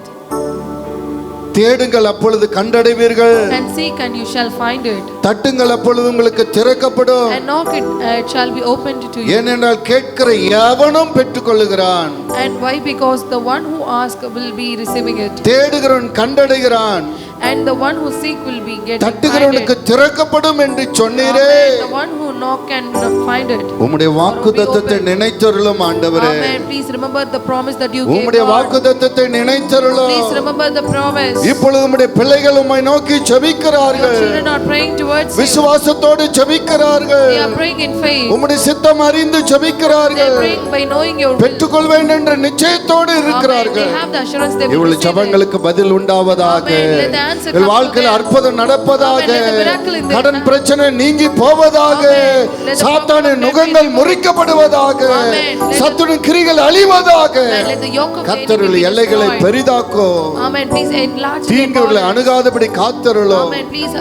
தேடுங்கள் அப்பொழுது கண்டடைவீர்கள். and seek and you shall find it. தட்டுங்கள் அப்பொழுது உங்களுக்கு திறக்கப்படும். and knock it shall be opened to you. ஏனென்றால் கேட்கிற எவனும் பெற்றுக்கொள்ளுகிறான். and why? because the one who asks will be receiving it. தேடுகிறவன் கண்டடைகிறான். and the one who seek will be getting தட்டுகிறவனுக்கு திறக்கப்படும் என்று சொன்னீரே. Amen. the one who knock can find it. உம்முடைய வாக்குத்தத்தத்தை நினைத்தருளும் ஆண்டவரே. Amen. please remember the promise that you gave. உம்முடைய God. வாக்குத்தத்தத்தை நினைத்தருளும். please remember the promise. இப்பொழுது உம்முடைய பிள்ளைகள் உம்மை நோக்கி Your ஜெபிக்கிறார்கள். children are praying towards you. விசுவாசத்தோடு ஜெபிக்கிறார்கள். They are praying in faith. உம்முடைய சித்தம் அறிந்து They are ஜெபிக்கிறார்கள். praying by knowing your will. பெற்றுக்கொள்வேன் என்ற நிச்சயத்தோடு Amen. இருக்கிறார்கள். They have the assurance they will இவள் receive it. ஜெபங்களுக்கு பதில் உண்டாவதாக. Amen. Let the answer இவள் come வாழ்க்கையில் to them. அற்புதம் நடப்பதாக. Amen. Let the miracle in their கடன் life. பிரச்சனை நீங்கி போவதாக. Amen. Let the சாத்தானின் problem நுகங்கள் be removed. முறிக்கப்படுவதாக. Amen. Let the- சத்துருவின் கிரிகள் அழிவதாக. Amen. Let the yoke of the கர்த்தருடைய enemy be எல்லைகளை destroyed. பெரிதாக்கும். Amen. please enlarge their தீங்குகளை borders. அணுகாதபடி காத்தருளும். Amen. please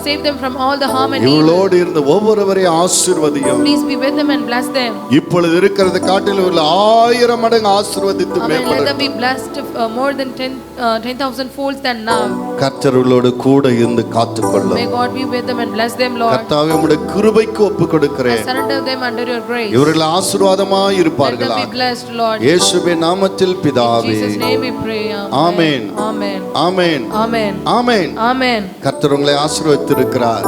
save them from all the harm and evil. இவளோடு இருந்த ஒவ்வொருவரையும் ஆசீர்வதியும். please be with them and bless them. இப்பொழுது இருக்கிறது காட்டில் உள்ள 1000 மடங்கு ஆசீர்வதித்து Amen. let them மேம்படும். be blessed more than 10,000 folds than now. கர்த்தர்களோடு கூட இருந்து காத்துக்கொள்ளும். May God be with them and bless them, Lord. கர்த்தாவே உம்முடைய கிருபைக்கு ஒப்பு I கொடுக்கிறேன். surrender them under your grace. இவர்கள் ஆசீர்வாதமாய் Let them இருப்பார்களா. be blessed, Lord. இயேசுவின் நாமத்தில் In பிதாவே. Jesus' name we pray. Amen. Amen. Amen. Amen. Amen. Amen. கர்த்தர் உங்களை ஆசீர்வதித்திருக்கிறார்.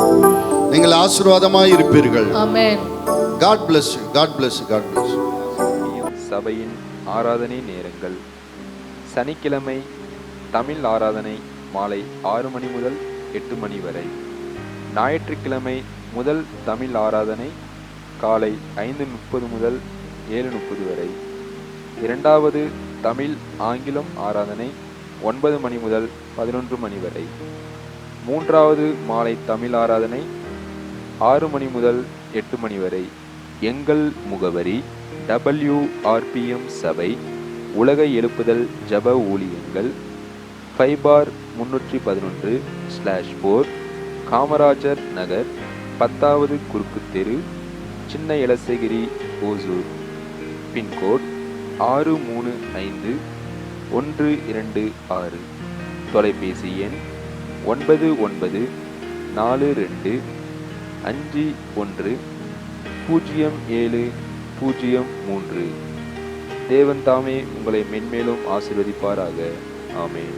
நீங்கள் ஆசீர்வாதமாய் இருப்பீர்கள். Amen. God bless you. God bless you. God bless you. சபையின் ஆராதனை நேரங்கள். சனிக்கிழமை தமிழ் ஆராதனை மாலை 6 மணி முதல் 8 மணி வரை. ஞாயிற்றுக்கிழமை முதல் தமிழ் ஆராதனை காலை 5:30 முதல் 7:30 வரை. இரண்டாவது தமிழ் ஆங்கிலம் ஆராதனை 9 மணி முதல் 11 மணி வரை. மூன்றாவது மாலை தமிழ் ஆராதனை 6 மணி முதல் 8 மணி வரை. எங்கள் முகவரி WRPM சபை, உலக எழுப்புதல் ஜப ஊழியங்கள், 5/311/4 காமராஜர் நகர், 10வது குறுக்கு தெரு, சின்ன எலசகிரி, ஓசூர். பின்கோட் 635126. தொலைபேசி எண் 9942510703. தேவன் தாமே உங்களை மென்மேலும் ஆசீர்வதிப்பாராக. ஆமென்.